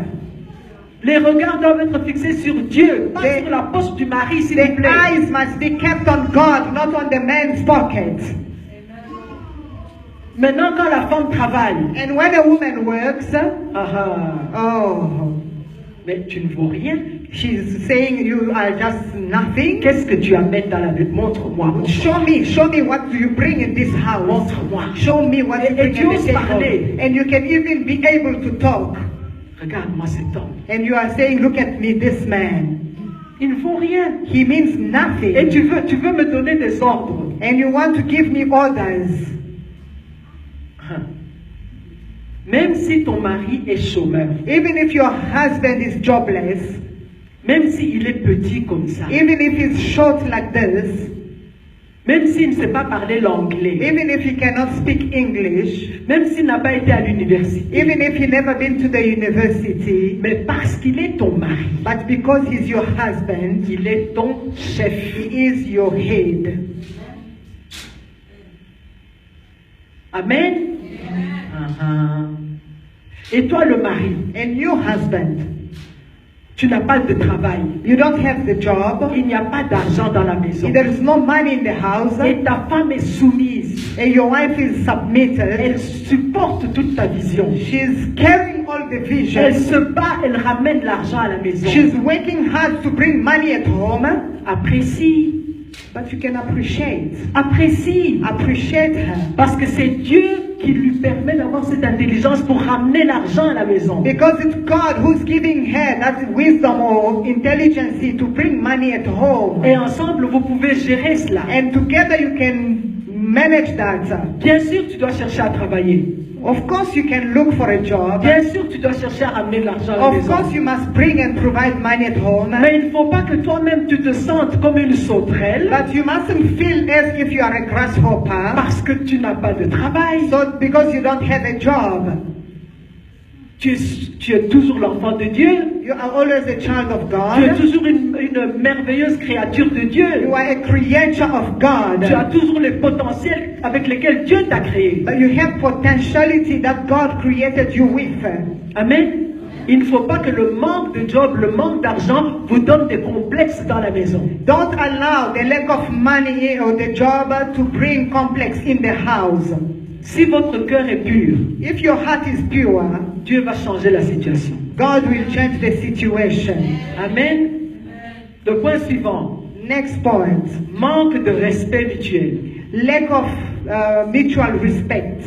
Les regards doivent être fixés sur Dieu, pas The- sur la poche du mari, s'il vous The plaît. eyes must be kept on God, not on the man's pocket. Maintenant, quand la femme travaille, And when a woman works, oh, mais tu ne vaux rien. she's saying you are just nothing. Qu'est-ce que tu amènes dans la vie? Montre-moi. Show me what do you bring in this house. Montre-moi. Show me what you Et bring tu in oses the parler. table. And you can even be able to talk. Regarde-moi cet homme. And you are saying, look at me, this man. Il ne vaut rien. He means Et nothing. tu veux me donner des ordres. And you want to give me orders. Même si ton mari est chômeur, Even if your husband is jobless, même s'il est petit comme ça, even if he's short like this, Même s'il ne sait pas parler l'anglais, even if he cannot speak English, même s'il n'a pas été à l'université, even if he never been to the university, mais parce qu'il est ton mari, but because he's your husband, il est ton chef. he is your head. Amen. Et toi le mari, And you, husband, tu n'as pas de travail, you don't have the job, il n'y a pas d'argent dans la maison, there is no money in the house, et ta femme est soumise, and your wife is submitted, elle supporte toute ta vision, she's carrying all the vision, elle se bat, elle ramène l'argent à la maison. she's working hard to bring money at home, Apprécie, but you can appreciate her. parce que c'est Dieu qui lui permet d'avoir cette intelligence pour ramener l'argent à la maison. Because it's God who's giving her that wisdom or intelligence to bring money at home. Et ensemble, vous pouvez gérer cela. And together you can manage that. Bien sûr, tu dois chercher à travailler. Of course you can look for a job. Bien sûr, tu dois chercher à ramener de l'argent à la Of maison. course you must bring and provide money at home. Mais il ne faut pas que toi-même tu te sentes comme une sauterelle But you mustn't feel as if you are a grasshopper. parce que tu n'as pas de travail. So because you don't have a job. Tu es toujours l'enfant de Dieu. You are always a child of Tu es God. toujours une merveilleuse créature de Dieu. You are a creature of God. Tu as toujours les potentiels avec lesquels Dieu t'a créé. But you have potentiality that God created you with. Amen. Il ne faut pas que le manque de job, le manque d'argent vous donne des complexes dans la maison. Don't allow the lack of money or the job to bring complex in the house. Si votre cœur est pur, If your heart is pure, Dieu va changer la situation. God will change the situation. Amen. Le point suivant, Next point, manque de respect mutuel. lack of mutual respect.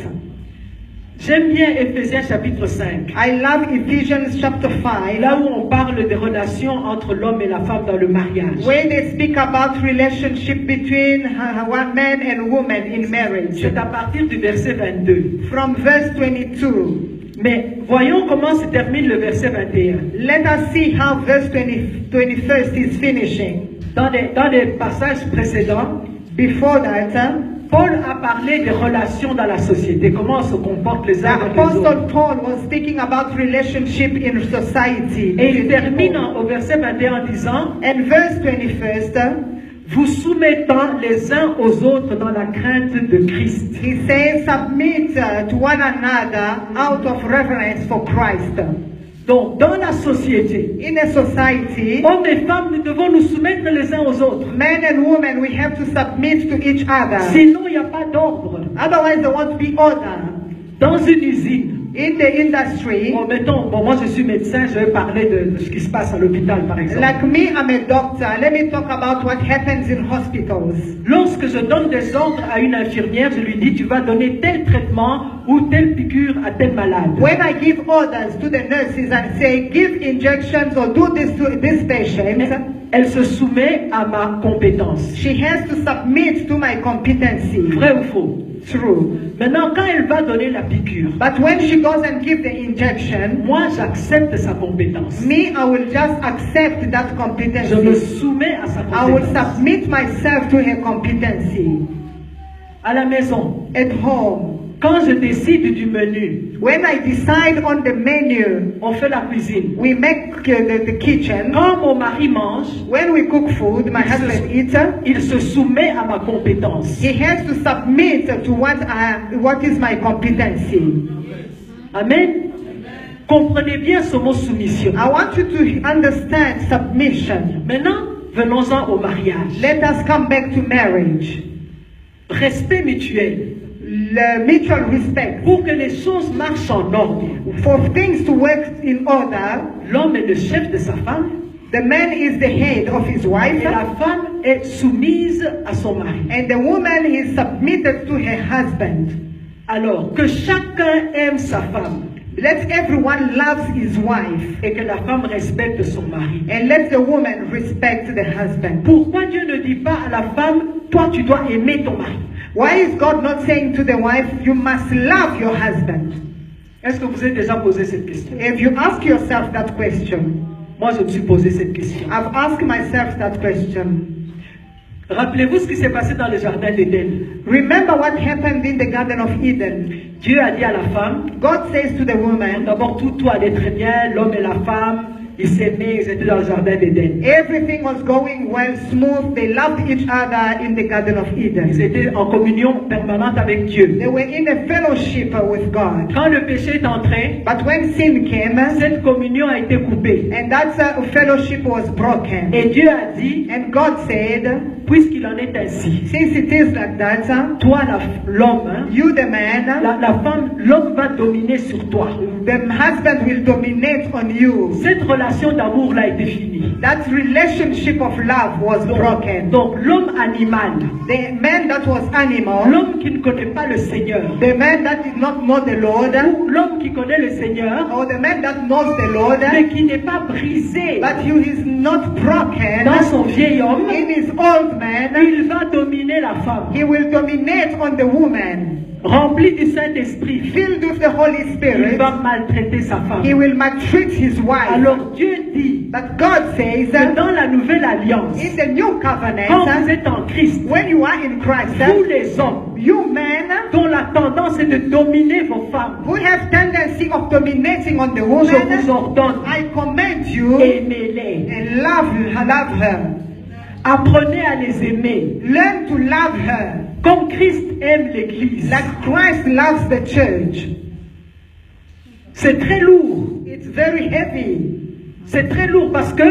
J'aime bien Éphésiens chapitre 5, I love Ephesians chapter 5, là où on parle des relations entre l'homme et la femme dans le mariage. where they speak about relationship between one man and woman in marriage. C'est à partir du verset 22. From verse 22. Mais voyons comment se termine le verset 21. Let us see how verse 21st is finishing. Dans les passages précédents, Before that, Paul a parlé des relations dans la société, comment on se comporte les uns avec les Apostle autres. Paul was speaking about relationship in society. Et il termine au verset 21 en disant, And verse 21st, vous soumettant les uns aux autres dans la crainte de Christ. he says, submit to one another out of reverence for Christ. Donc, dans la société, In a society, hommes et femmes, nous devons nous soumettre les uns aux autres. men and women, we have to submit to each other. Sinon, il n'y a pas d'ordre. Otherwise, there won't be order. Dans une usine, In the industry, moi je suis médecin, je vais parler de ce qui se passe à l'hôpital par exemple. like me, I'm a doctor. Let me talk about what happens in hospitals. Lorsque je donne des ordres à une infirmière, je lui dis tu vas donner tel traitement ou telle piqûre à tel malade. When I give orders to the nurses and say, give injections or do this to this patient, Elle se soumet à ma compétence. she has to submit to my competency. Vrai ou faux? True. Maintenant, quand elle va donner la piqûre, But when she goes and give the injection, moi j'accepte sa compétence. me, I will just accept that Je me competency. soumets à sa I will compétence. submit myself to her competency. À la maison, At home, quand je décide du menu, when I decide on the menu, on fait la cuisine. we make the kitchen. Quand mon mari mange, When we cook food, my husband eats. il se soumet à ma compétence. He has to submit to what is my competency. Amen. Comprenez bien ce mot soumission. I want you to understand submission. Maintenant, venons-en au mariage. Let us come back to marriage. Respect mutuel. The mutual respect. Pour que les choses marchent en ordre, For things to work in order, l'homme est le chef de sa femme the man is the head of his wife, et la femme est soumise à son mari. and the woman is submitted to her husband. Alors, que chacun aime sa femme Let everyone love his wife, et que la femme respecte son mari. and let the woman respect the husband. Pourquoi Dieu ne dit pas à la femme, toi tu dois aimer ton mari? Why is God not saying to the wife, you must love your husband? Est-ce que vous avez déjà posé cette question? If you ask yourself that question, Moi je me suis posé cette question. I've asked myself that question. Rappelez-vous ce qui s'est passé dans le jardin d'Éden. Remember what happened in the Garden of Eden. Dieu a dit à la femme, God says to the woman, d'abord tout allait très bien, l'homme et la femme, ils s'aimaient, ils étaient dans le jardin d'Éden. everything was going well, smooth. They loved each other in the Garden of Ils Eden. étaient en communion permanente avec Dieu. They were in a fellowship with God. Quand le péché est entré, But when sin came, cette communion a été coupée. and that fellowship was broken, Et Dieu a dit, and God said, puisqu'il en est ainsi, since it is like that, toi l'homme, hein, you the man, la femme, l'homme va dominer sur toi. the husband will dominate on you. Cette relation d'amour là a été finie. That relationship of love was broken. Donc l'homme animal, The man that was animal, l'homme qui ne connaît pas le Seigneur, the man that did not know the Lord, ou l'homme qui connaît le Seigneur, or the man that knows the Lord, mais qui n'est pas brisé but he is not broken dans son vieil homme, in his old man, il va dominer la femme. he will dominate on the woman. Rempli du Saint-Esprit, Filled with the Holy il Spirit, va maltraiter sa femme. he will maltreat his wife. Alors Dieu dit But God says, que dans la nouvelle alliance, in the new quand covenant, vous êtes en Christ, when you are in Christ, vous les hommes you men dont la tendance est de dominer vos femmes, who have tendency of dominating on the je woman, vous ordonne, I command you aimez-les. and love her. Apprenez à les aimer, Learn to love her comme Christ aime l'Église. like Christ loves the church. C'est très lourd. It's very heavy. C'est très lourd parce que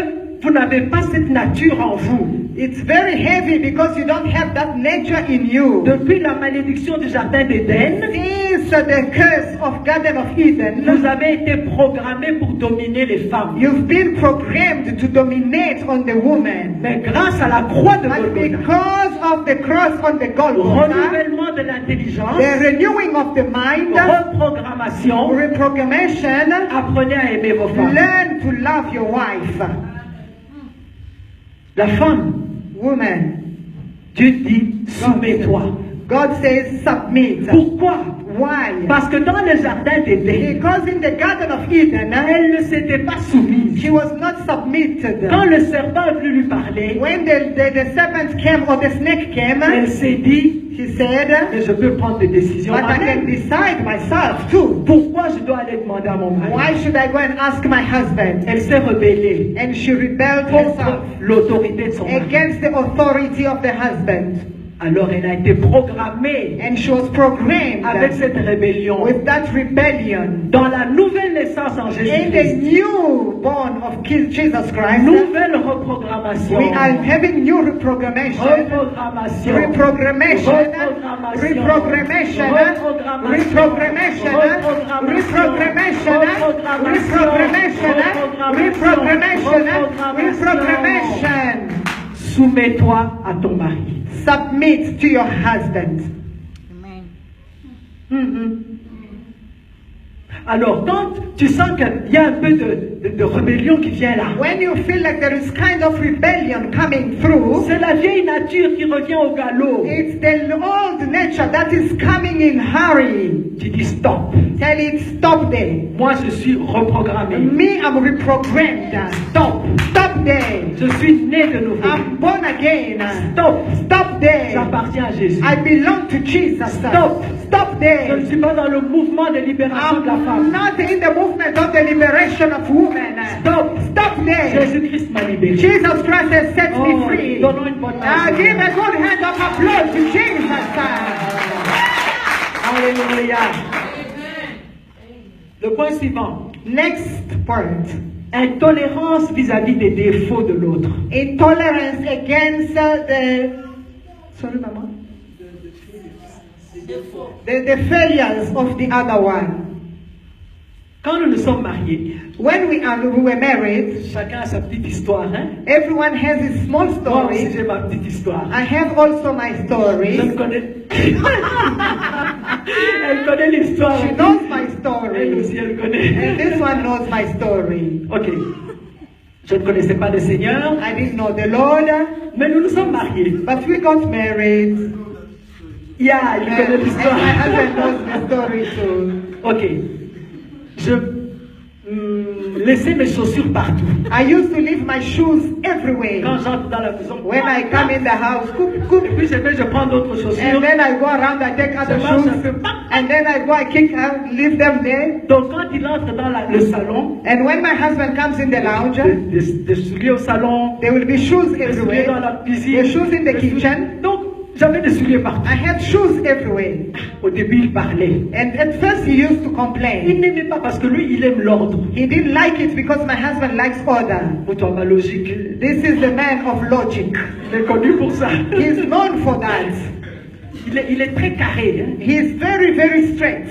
vous n'avez pas cette nature en vous. It's very heavy because you don't have that nature in you. Depuis la malédiction du jardin d'Éden, Since the curse of Garden of Eden, vous avez été programmés pour dominer les femmes. you've been programmed to dominate on the woman. Mais grâce à la croix de But Golgotha, because of the cross on the Golgotha, renouvellement de l'intelligence, the renewing of the mind, reprogrammation, reprogrammation, apprenez à aimer vos femmes. learn to love your wife. La femme, Woman, Dieu dit, soumets-toi. God says submit. Pourquoi? Why? Parce que dans le jardin d'Éden, Because in the Garden of Eden, elle ne s'était pas soumise. she was not submitted. Quand le serpent est venu lui parler, When the serpent came or the snake came, elle s'est dit, she said, mais je peux prendre des décisions but I can moi-même. decide myself too. Pourquoi je dois aller demander à mon mari? Why should I go and ask my husband? Elle s'est rebellée And she rebelled contre herself l'autorité de son mari. against the authority of the husband. Alors elle a été programmée And she was programmed avec cette rébellion. with that rebellion. Dans la nouvelle naissance en In the Jésus-Christ, new born of Jesus Christ, nouvelle reprogrammation. we are having new reprogrammation. Reprogrammation. Reprogrammation, reprogrammation, reprogrammation, reprogrammation. Soumets-toi à ton mari. Submit to your husband. Alors, quand tu sens qu'il y a un peu de rébellion qui vient là, When you feel like there is kind of rebellion coming through, c'est la vieille nature qui revient au galop. it's the old nature that is coming in hurry. Tu dis stop. Tell it, stop there. Moi, je suis reprogrammé. Me, I'm reprogrammed. Stop. Stop there. Je suis né de nouveau. I'm born again. Stop. Stop there. J'appartiens à Jésus. I belong to Jesus. Stop. Stop Je there. ne suis pas dans le mouvement de libération de la I'm femme. not in the movement of the liberation of women. Stop. Stop there. Jésus-Christ m'a libéré. Jesus Christ has set Oh, me free. donnons une bonne main. Give a good hand of applause to Jesus. Alléluia. Le point suivant. Next point. Intolérance vis-à-vis des défauts de l'autre. Intolerance against the sorry, Mama. The failures of the other one. Quand nous nous sommes mariés, When we were married, chacun a sa petite histoire. Hein? everyone has his small Moi aussi, story. j'ai ma petite histoire. I have also my Je story. ne connais... Elle connaît l'histoire. She knows my Elle story. aussi, elle And connaît. this one knows my story. Ok. Je ne connaissais pas le Seigneur, I didn't know the Lord, mais nous nous sommes mariés. but we got married. Yeah, il connaît And l'histoire. my husband knows the story too. Ok. laisser mes chaussures partout. I used to leave my shoes everywhere. Quand j'entre dans la maison, When I come in the house, et puis je prends d'autres chaussures. and then I go around, I take other Ça marche un shoes, peu. and then I go, I kick out, leave them there. Donc quand il entre dans le salon, And when my husband comes in the lounge, des souliers au salon, there will be shoes des souliers dans everywhere. la cuisine, There's shoes in the des souliers- kitchen. Donc j'avais des souliers partout. I had shoes everywhere. Au début, il parlait. And at first he used to Il complain. n'aimait pas parce que lui, il aime l'ordre. He didn't like it because my husband likes order. Pour toi, ma logique. This is the man of logic. Il est connu pour ça. He's known for that. Il est très carré. Hein. He is very, very straight.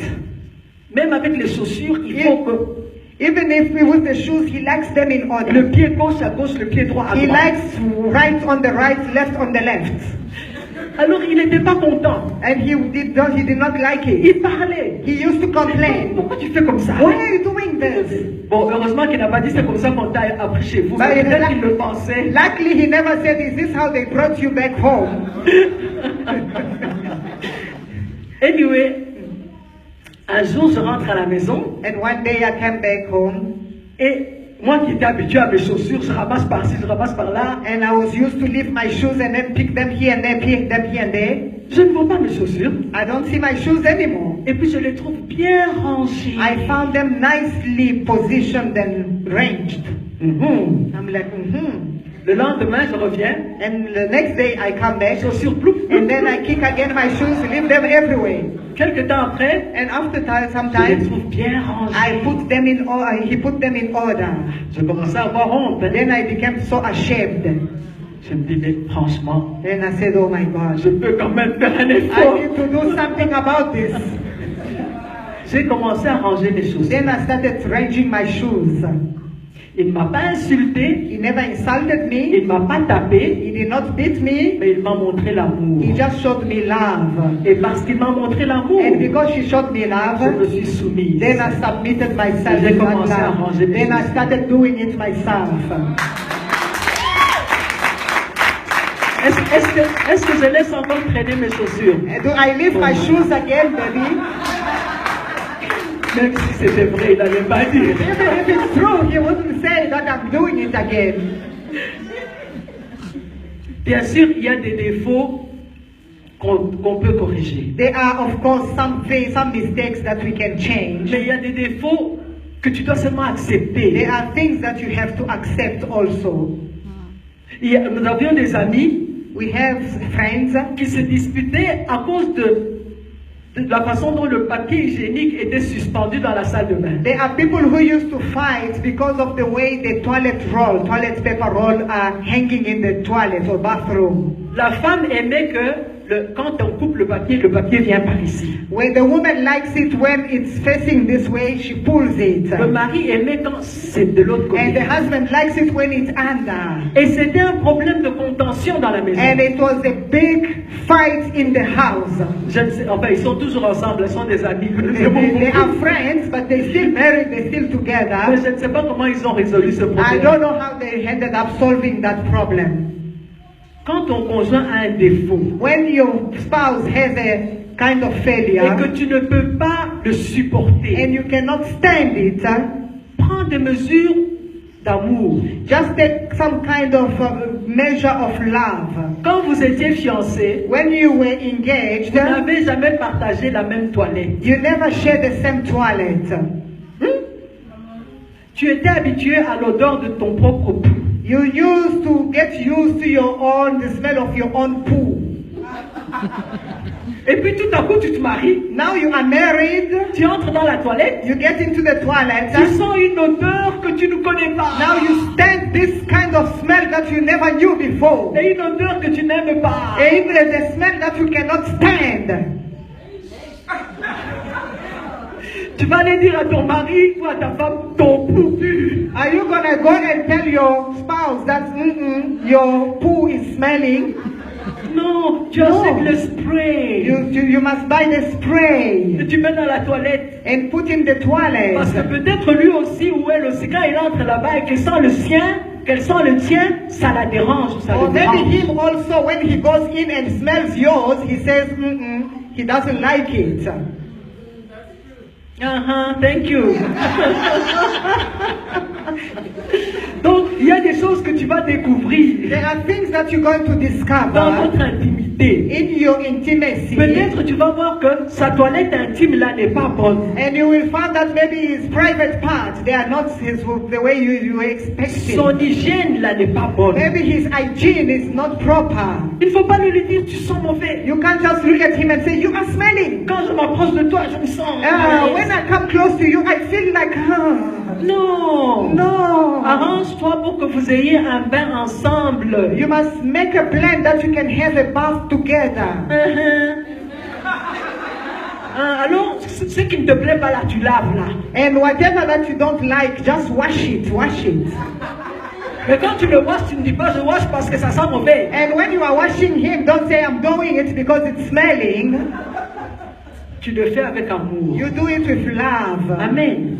Même avec les chaussures, il faut que Even if with the shoes, he likes them in order. le pied gauche à gauche, le pied droit à He droite. likes right on the right, left on the left. Alors il n'était pas content. And he did not like it. Il parlait. He used to complain. Pourquoi tu fais comme ça? Why are you doing this? Bon, heureusement qu'il n'a pas dit c'est comme ça qu'on t'a appris chez vous. But Mais peut-être qu'il le pensait. luckily, he never said, "Is this how they brought you back home?" Anyway, un jour je rentre à la maison And one day I came back home, et moi qui étais habitué à mes chaussures, je ramasse par-ci, je ramasse par-là. and I was used to leave my shoes and then pick them here and there, pick them here and there. Je ne vois pas mes chaussures. I don't see my shoes anymore. Et puis je les trouve bien rangées. I found them nicely positioned and ranged. Mhm. I'm like, Le lendemain, je reviens. And the next day I come back, Chaussures plouf, plouf, and then I kick again my shoes, leave them everywhere. Quelques temps après, And after time, je les sometimes trouve bien I rangées. put them in order. He put them in order. Je commençais à avoir honte. Then I became so ashamed. Je me dis, mais franchement, Then I said, "Oh my God, je peux quand même faire un I effort. need to do something about this." J'ai commencé à ranger mes chaussures. Then I started ranging my shoes. Il ne m'a pas insulté, He never insulted il me. ne m'a pas tapé, He did not beat me. mais il m'a montré l'amour. He just showed me love. Et parce qu'il m'a montré l'amour, And because she showed me je me love, suis soumise. then I submitted myself J'ai to that commencé à love. ranger mes Then I choses. started doing it myself. Est-ce que je laisse encore traîner mes chaussures? Do I leave my shoes again, baby? Même si c'était vrai, il n'allait pas dire. Even if it's true, he wouldn't say that I'm doing it again. Bien sûr, il y a des défauts qu'on peut corriger. There are, of course, some mistakes that we can change. Mais il y a des défauts que tu dois seulement accepter. There are things that you have to accept also. Nous avions des amis We have friends qui se disputaient à cause de la façon dont le papier hygiénique était suspendu dans la salle de bain. There are people who used to fight because of the way the toilet paper roll are hanging in the toilet or bathroom. La femme aimait que quand on coupe le papier vient par ici. When the woman likes it when it's facing this way, she pulls it. Le mari aimait quand c'est de l'autre And the côté. husband likes it when it's under. Et c'était un problème de contention dans la maison. And it was a big fight in the house. Je ne sais, enfin, ils sont toujours ensemble, ils sont des amis que nous aimons They are beaucoup. friends, but they still married, they still Mais together. je ne sais pas comment ils ont résolu ce I problème. don't know how they ended up solving that problem. Quand ton conjoint a un défaut When your spouse has a kind of et failure que tu ne peux pas le supporter, and you cannot stand it, prends des mesures d'amour. just take some kind of measure of love. Quand vous étiez fiancés, When you were engaged, vous n'avez jamais partagé la même toilette. you never shared the same toilet. Tu étais habitué à l'odeur de ton propre pouls. You used to get used to the smell of your own poo. Et puis tout à coup, tu te maries, Now you are married, tu entres dans la toilette, you get into the toilet. tu sens une odeur que tu ne connais pas. Now you stand this kind of smell that you never knew before. Et une odeur que tu n'aimes pas. Even the smell that you cannot stand. Tu vas aller dire à ton mari ou à ta femme, ton pouls pue. Are you gonna go and tell your spouse that your poo is smelling? Non, tu No. achètes le spray. You must buy the spray Que tu mets dans la toilette. and put in the Parce que toilet. peut-être lui aussi ou elle aussi, quand il entre là-bas et qu'elle sent le sien, qu'elle sent le tien, ça la dérange. Ça Or le maybe dérange. him also, when he goes in and smells yours, he says he doesn't like it. Thank you. Donc, il y a des choses que tu vas découvrir There are things that you're going to dans discover votre intimité. in your intimacy. Peut-être tu vas voir que sa toilette intime là n'est pas bonne. And you will find that maybe his private parts, they are not the way you were expecting. Son hygiène là n'est pas bonne. Maybe his hygiene is not proper. Il ne faut pas lui dire tu sens mauvais. You can't just look at him and say, you are smelling. Quand je m'approche de toi, je me sens. When I come close to you, I feel like, Non. no. Arrange-toi pour que vous ayez un bain ensemble. You must make a plan that you can have a bath together. Alors, ce qui ne te plaît pas là, tu laves là. And whatever that you don't like, just wash it, wash it. Mais quand tu le washes, tu ne dis pas je wash parce que ça sent mauvais. And when you are washing him, don't say I'm doing it because it's smelling. Tu le fais avec amour. You do it with love. Amen.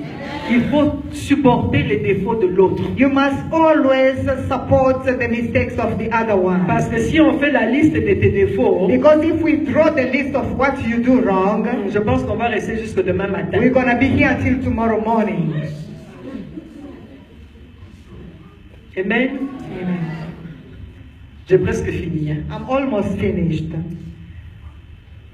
Il faut supporter les défauts de l'autre. You must always support the mistakes of the other one. Parce que si on fait la liste de tes défauts, Because if we draw the list of what you do wrong, je pense qu'on va rester jusque demain matin. we're going to be here until tomorrow morning. Amen. Amen. J'ai presque fini. I'm almost finished.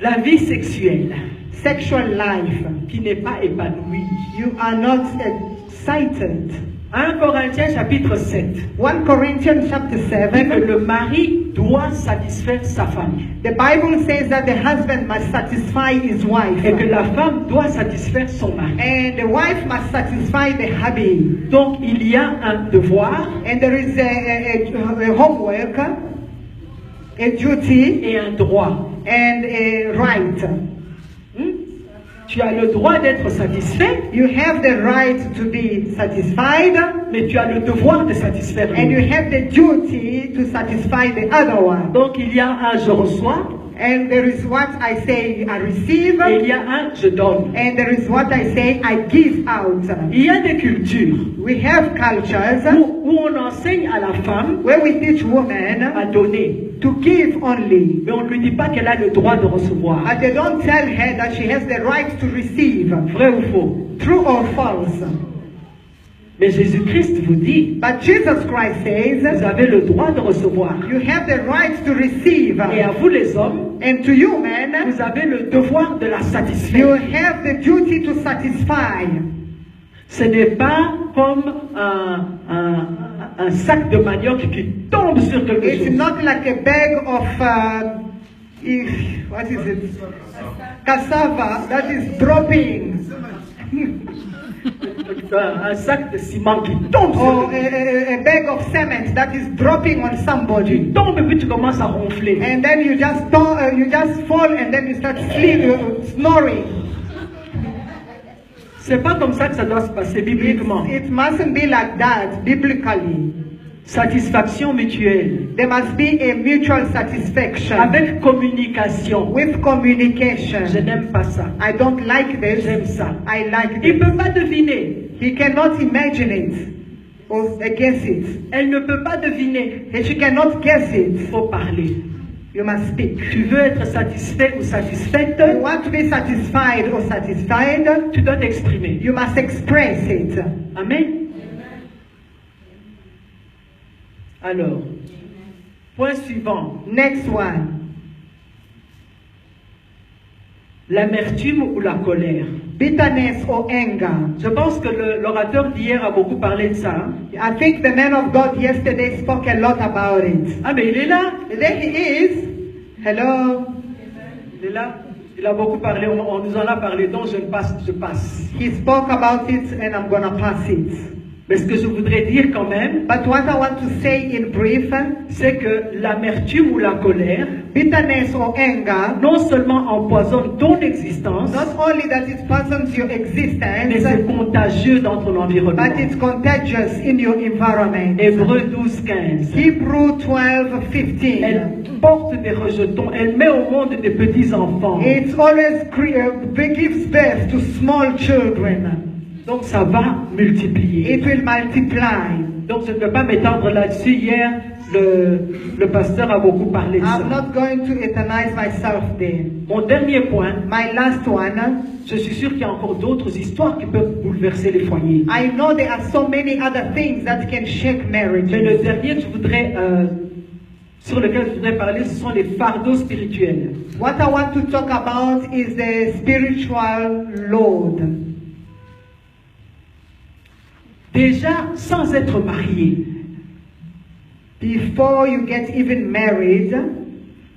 La vie sexuelle Sexual life. qui n'est pas épanouie. You are not excited. 1 Corinthiens chapitre 7 1 Corinthians chapter dit 7. que le mari doit satisfaire sa femme The Bible says that the husband must satisfy his wife. et que la femme doit satisfaire son mari. And the wife must satisfy the hubby. Donc il y a un devoir And there is a homework, a duty, et un droit. and a right. Tu as le droit d'être satisfait, You have the right to be satisfied, mais tu as le devoir de satisfaire and you l'autre. have the duty to satisfy the other one. Donc il y a un je reçois And there is what I say I receive, et il y a un je donne. and there is what I say I give out. Il y a des cultures We have cultures où on enseigne à la femme where we teach women à donner, to give only. mais on ne lui dit pas qu'elle a le droit de recevoir. But they don't tell her that she has the right to receive. Vrai ou faux? True or false? Mais Jésus-Christ vous dit, But Jesus Christ vous says, avez le droit de recevoir. you have the right to receive. Et à vous les hommes, And to you men, vous avez le devoir de la you satisfaire. have the duty to satisfy. Ce n'est pas comme un sac de manioc qui tombe sur quelque It's chose. not like a bag of, what is it? Cassava that is dropping. Un sac de ciment qui tombe sur Or quelque chose. a bag of cement that is dropping on somebody. Tombe et puis tu commences à ronfler. And then you just fall and then you start snoring. C'est pas comme ça que ça doit se passer bibliquement. It mustn't be like that biblically. Satisfaction mutuelle. There must be a mutual satisfaction Avec communication. with communication. Je n'aime pas ça. I don't like this. J'aime ça. I like Il ne this. peut pas deviner. He cannot imagine it or guess it. Elle ne peut pas deviner. And she cannot guess Il it. faut parler. You must speak. Tu veux être satisfait ou satisfaite, You want to be satisfied or satisfied, tu dois t'exprimer. you must express it. Amen. Alors, point suivant. Next one. L'amertume ou la colère. Bitterness or anger. Je pense que l'orateur d'hier a beaucoup parlé de ça. Hein? I think the man of God yesterday spoke a lot about it. Ah mais il est là. There he is. Hello. Il est là. Il a beaucoup parlé. On nous en a parlé. Donc je passe. He spoke about it and I'm gonna pass it. Mais ce que je voudrais dire quand même, But what I want to say in brief, c'est que l'amertume ou la colère, bitterness or anger, non seulement empoisonne ton existence, not only that it poisons your mais existence, c'est contagieux dans ton environnement. but it's contagious in your environment. Hébreux 12:15. Hebrew 12:15. Elle porte des rejetons, elle met au monde des petits enfants. It always gives birth to small children. Donc ça va multiplier. It will multiply. Donc je ne peux pas m'étendre là-dessus. Hier, le pasteur a beaucoup parlé de ça. I'm not going to eternize myself there. Mon dernier point, My last one, je suis sûr qu'il y a encore d'autres histoires qui peuvent bouleverser les foyers. I know there are so many other things that can shake marriage. Mais le dernier que je voudrais, sur lequel je voudrais parler, ce sont les fardeaux spirituels. What I want to talk about is the spiritual load. Déjà, sans être marié, Before you get even married,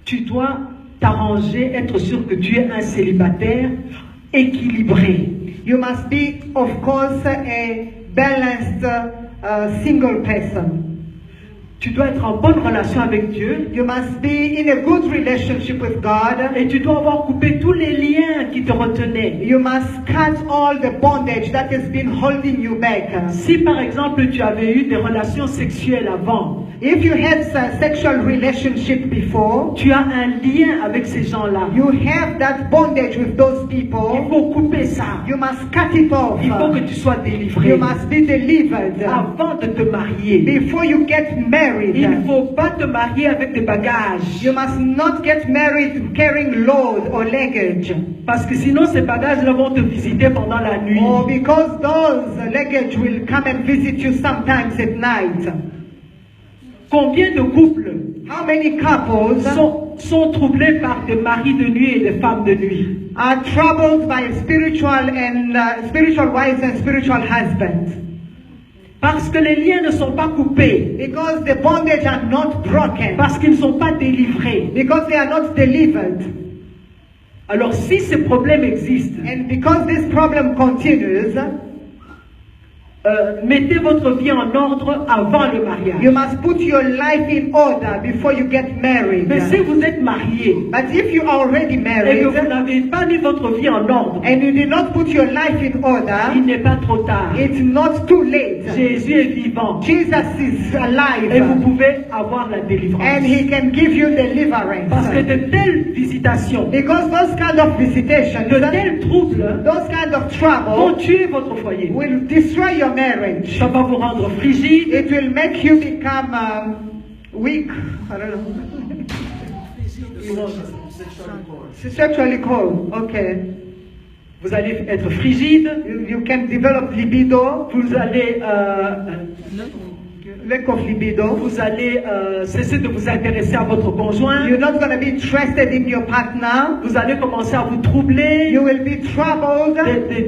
tu dois t'arranger, être sûr que tu es un célibataire équilibré. you must be, of course, a balanced single person. Tu dois être en bonne relation avec Dieu You must be in a good relationship with God. et tu dois avoir coupé tous les liens qui te retenaient. You must cut all the bondage that has been holding you back. Si par exemple tu avais eu des relations sexuelles avant, If you had a sexual relationship before, tu as un lien avec ces gens-là. you have that bondage with those Il people. faut couper ça. You must cut it off. Il faut que tu sois délivré. You must be delivered. Avant de te marier, Before you get married, il ne faut pas te marier avec des bagages. you must not get married carrying load or luggage. Parce que sinon ces bagages-là vont te visiter pendant la nuit. Or because those luggage will come and visit you sometimes at night. Combien de couples How many couples sont troublés par des maris de nuit et des femmes de nuit? are troubled by spiritual wives and spiritual husbands? Parce que les liens ne sont pas coupés. Because the bondage are not broken. Parce qu'ils ne sont pas délivrés. Because they are not delivered. Alors si ces problèmes existent, And because this problem continues, mettez votre vie en ordre avant le mariage. you must put your life in order before you get married. Mais si vous êtes marié But if you are already et que married vous n'avez pas mis votre vie en ordre, and you did not put your life in il order, n'est pas trop tard. it's not too late. Jésus est vivant Jesus is et vous alive pouvez avoir la délivrance. and he can give you deliverance. Parce que de telles visitations, Because those kind of visitations, de tels troubles those kind of vont trouble tuer votre foyer. will destroy your marriage. Ça va vous rendre frigide, It will make you become weak. I don't know. Sexually cold. Okay. vous allez être frigide, You can develop libido, vous allez, lack of libido. vous allez cesser de vous intéresser à votre conjoint, You're not going to be interested in your partner. vous allez commencer à vous troubler, You will be troubled.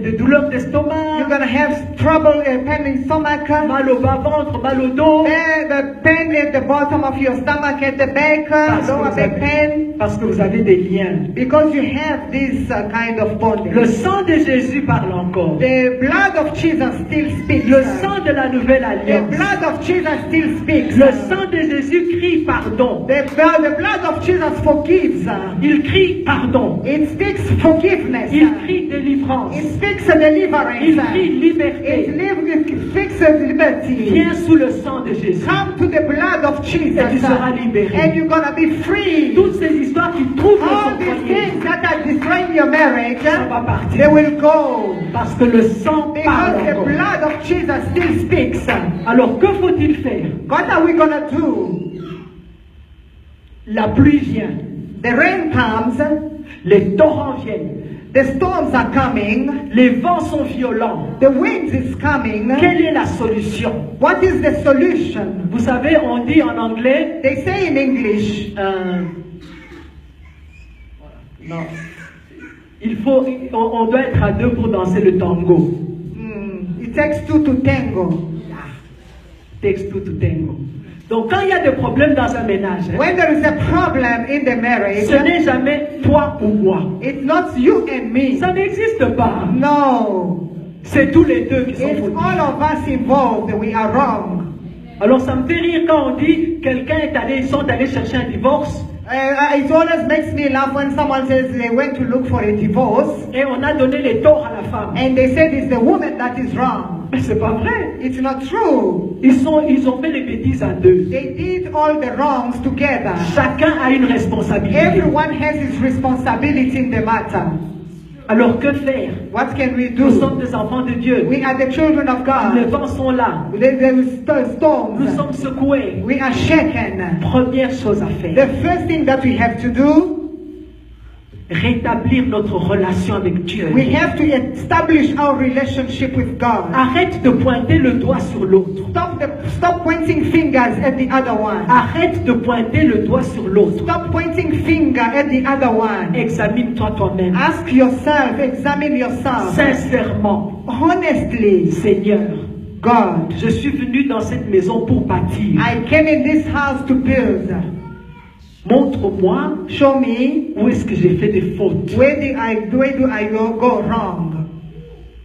des douleurs You're d'estomac, going to have trouble, pain in stomach, mal au bas-ventre, mal au dos, the pain at the bottom of your stomach, at the back, lower back pain, parce que vous avez des liens. because you have this kind of Le bondage. sang de Jésus parle encore. The blood of Jesus still speaks. Le sang de la nouvelle The alliance. blood of Jesus still speaks. Le sang de Jésus crie pardon. The blood of Jesus forgives. Il crie pardon. It speaks forgiveness. Il crie délivrance. It speaks deliverance. Il crie liberté. It speaks liberty. Viens sous le sang de Jésus. Come to the blood of Jesus Et tu seras libéré. and you're going to be free. Toutes ces histoires qui troublent All son these foyer, things that are destroying your marriage, ça va partir. they will go. Parce que le sang parle Because the encore. blood of Jesus still speaks. Alors que faut-il faire? What are we going to do? La pluie vient. The rain comes, Les torrents viennent. the storms are coming, Les vents sont violents. the wind is coming. Quelle est la solution? What is the solution? Vous savez, on dit en anglais, They say in English, non, on doit être à deux pour danser le tango. it takes two to tango. Takes two to tango. Donc quand il y a des problèmes dans un ménage, When there is a problem in the marriage, ce n'est jamais toi ou moi. it's not you and me. Ça n'existe pas. No. C'est tous les deux qui sont It's foutus. all of us involved. We are wrong. Alors ça me fait rire quand on dit ils sont allés chercher un divorce It always makes me laugh when someone says they went to look for a divorce et on a donné les torts à la femme. and they said it's the woman that is wrong. Mais c'est pas vrai. It's not true. Ils ont fait les bêtises à deux. They did all the wrongs together. Chacun a une responsabilité. Everyone has his responsibility in the matter. Alors que faire? What can we Nous do? sommes des enfants de Dieu. We are the children of Les God. vents sont là. There is Nous storms. sommes secoués. We are shaken. Première chose à faire, The first thing that we have to do, rétablir notre relation avec Dieu. we have to establish our relationship with God. Arrête de pointer le doigt sur l'autre. Stop pointing fingers at the other one. Arrête de pointer le doigt sur l'autre. Stop pointing finger at the other one. Examine-toi toi-même. Ask yourself, examine yourself. Sincèrement, Honestly, Seigneur, God, je suis venu dans cette maison pour bâtir. I came in this house to build. Montre-moi Show me où est-ce que j'ai fait des fautes. where do I go wrong.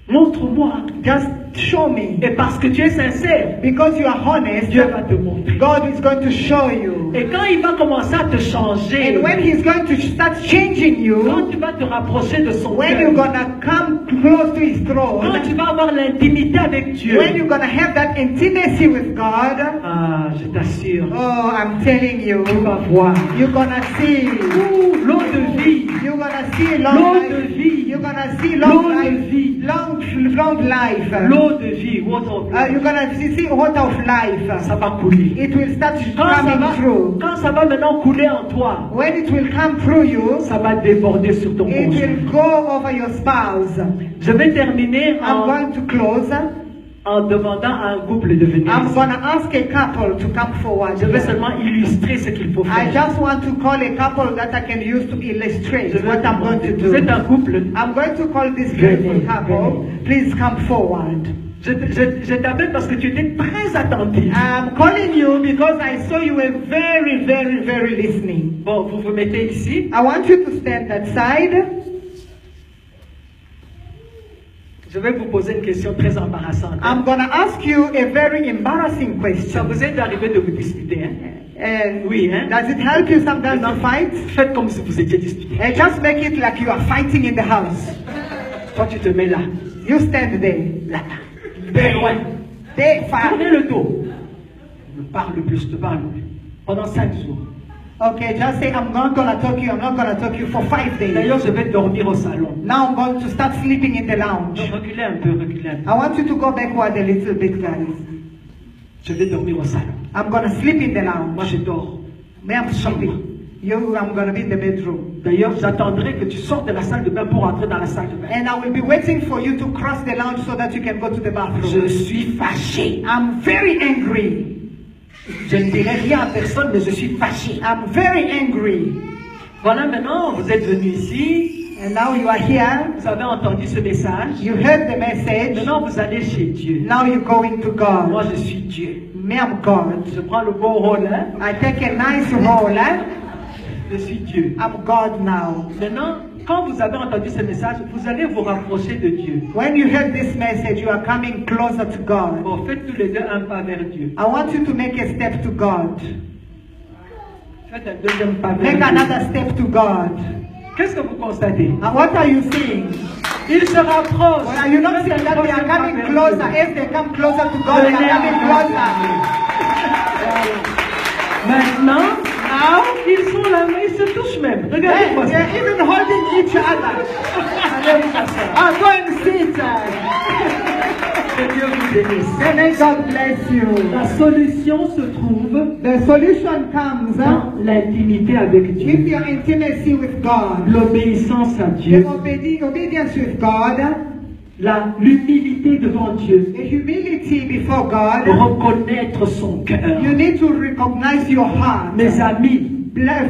Montre-moi. Just show me. Et parce que tu es sincère, Because you are honest, Dieu va te montrer. God is going to show you. Et quand il va commencer à te changer, And when He's going to start changing quand you, tu vas te rapprocher de son when you're cœur, gonna come close to His quand throne, tu vas avoir l'intimité avec Dieu, when you're gonna have that intimacy with God, ah, je t'assure, oh, I'm telling you, tu vas voir. you're gonna see. Ouh, l'eau de vie, You're gonna see l'eau long de life. vie, You're gonna see l'eau long de life. vie, Long life. l'eau de vie, water of life. You're gonna see water of life. Ça va couler. It will start Quand coming ça va maintenant couler en toi, through. When it will come through you, ça va déborder sur ton it conjoint. will go over your spouse. Je vais terminer I'm going to close. en demandant à un couple de venir. I'm gonna ask a couple to come forward. Je vais seulement illustrer ce qu'il faut I faire. just want to call a couple that I can use to illustrate Je vais what I'm going to Vous êtes do. un couple. I'm going to call this beautiful couple. Please come forward. Je t'appelle parce que tu étais très attentif. I'm calling you because I saw you were very, very, very listening. Bon, vous vous mettez ici. I want you to stand that side. Je vais vous poser une question très embarrassante. I'm gonna ask you a very embarrassing Ça question. vous est arrivé de vous disputer, hein? And Oui, hein? does it help you sometimes to fight? Faites comme si vous étiez disputé. And just make it like you are fighting in the house. Toi, tu te mets là. You stand there. Là. Très loin. There, far. Tournez le dos. Ne parle plus, je te parle plus. Pendant 5 jours. Okay, just say, I'm not gonna talk to you, I'm not gonna talk to you for 5 days. D'ailleurs, je vais dormir au salon. Now I'm going to start sleeping in the lounge. Donc, reculez un peu, reculez un peu. I want you to go backward a little bit, guys. Je vais dormir au salon. I'm gonna sleep in the Moi, lounge. je dors. Me, I'm sleeping. You, I'm gonna be in the bedroom. D'ailleurs, j'attendrai que tu sortes de la salle de bain pour entrer dans la salle de bain. And I will be waiting for you to cross the lounge so that you can go to the Je bathroom. suis fâché. I'm very angry. Je ne dirai rien à personne, mais je suis fâché. I'm very angry. Voilà, maintenant, vous êtes venus ici. And now you are here. Vous avez entendu ce message. You heard the message. Maintenant, vous allez chez Dieu. Now you're going to Moi, God. je suis Dieu. Me, I'm God. Je prends le bon rôle, hein? I take a nice role. Je suis Dieu. I'm God now. Maintenant, quand vous avez entendu ce message, vous allez vous rapprocher de Dieu. When you heard this message, you are coming closer to God. Bon, faites tous les deux un pas vers Dieu. I want you to make a step to God. Faites un deuxième pas vers Make Dieu. another step to God. Qu'est-ce que vous constatez? And what are you seeing? Il se rapproche. Well, are you not seeing that they are coming closer? As they come closer to God, they are coming closer. Maintenant, ils sont là, mais ils se touchent même. Regardez-moi ça. They're even holding each other. Allez vous asseoir. Go and sit. Que Dieu vous bénisse. And may God bless you. La solution se trouve The solution comes dans l'intimité avec Dieu. with your intimacy with God. L'obéissance à The Dieu. obedience with God. L'humilité devant Dieu. The humility before God. Reconnaître son cœur. You need to recognize your heart. Mes amis,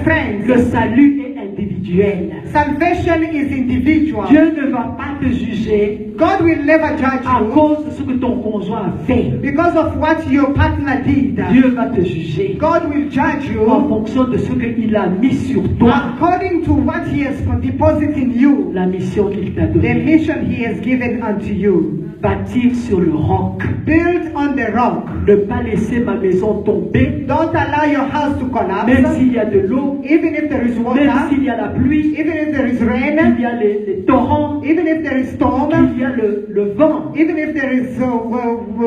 Friends, le salut est individuel. salvation is individual. Dieu ne va pas te juger God will never judge à you cause de ce que ton conjoint a fait. because of what your partner did. Dieu va te juger God will judge en you fonction de ce qu'il a mis sur toi, according to what He has deposited in you, la mission qu'il t'a the donnée. mission He has given unto you. Bâtir sur le roc. Build on the rock. Ne pas laisser ma maison tomber, Don't allow your house to même collapse, s'il y a de l'eau, even if there is même water, s'il y a la pluie, even if there is il rain, y a les torrents, even if there is storm, il y a le vent. even if there is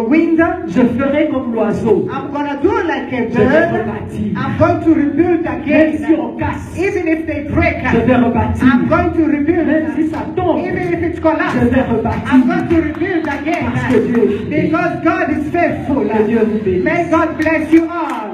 wind. Je ferai comme l'oiseau. I'm gonna do like a Je vais bird. rebâtir. I'm going to rebuild Même si again. on casse, Even if they break, je vais rebâtir. I'm going to Même rebuild. si ça tombe, s'effondre, even if it's collapsed, je vais rebâtir. I'm going to rebuild again. Parce que Dieu est fidèle. Because God is faithful. Que Dieu vous bénisse. May God bless you all.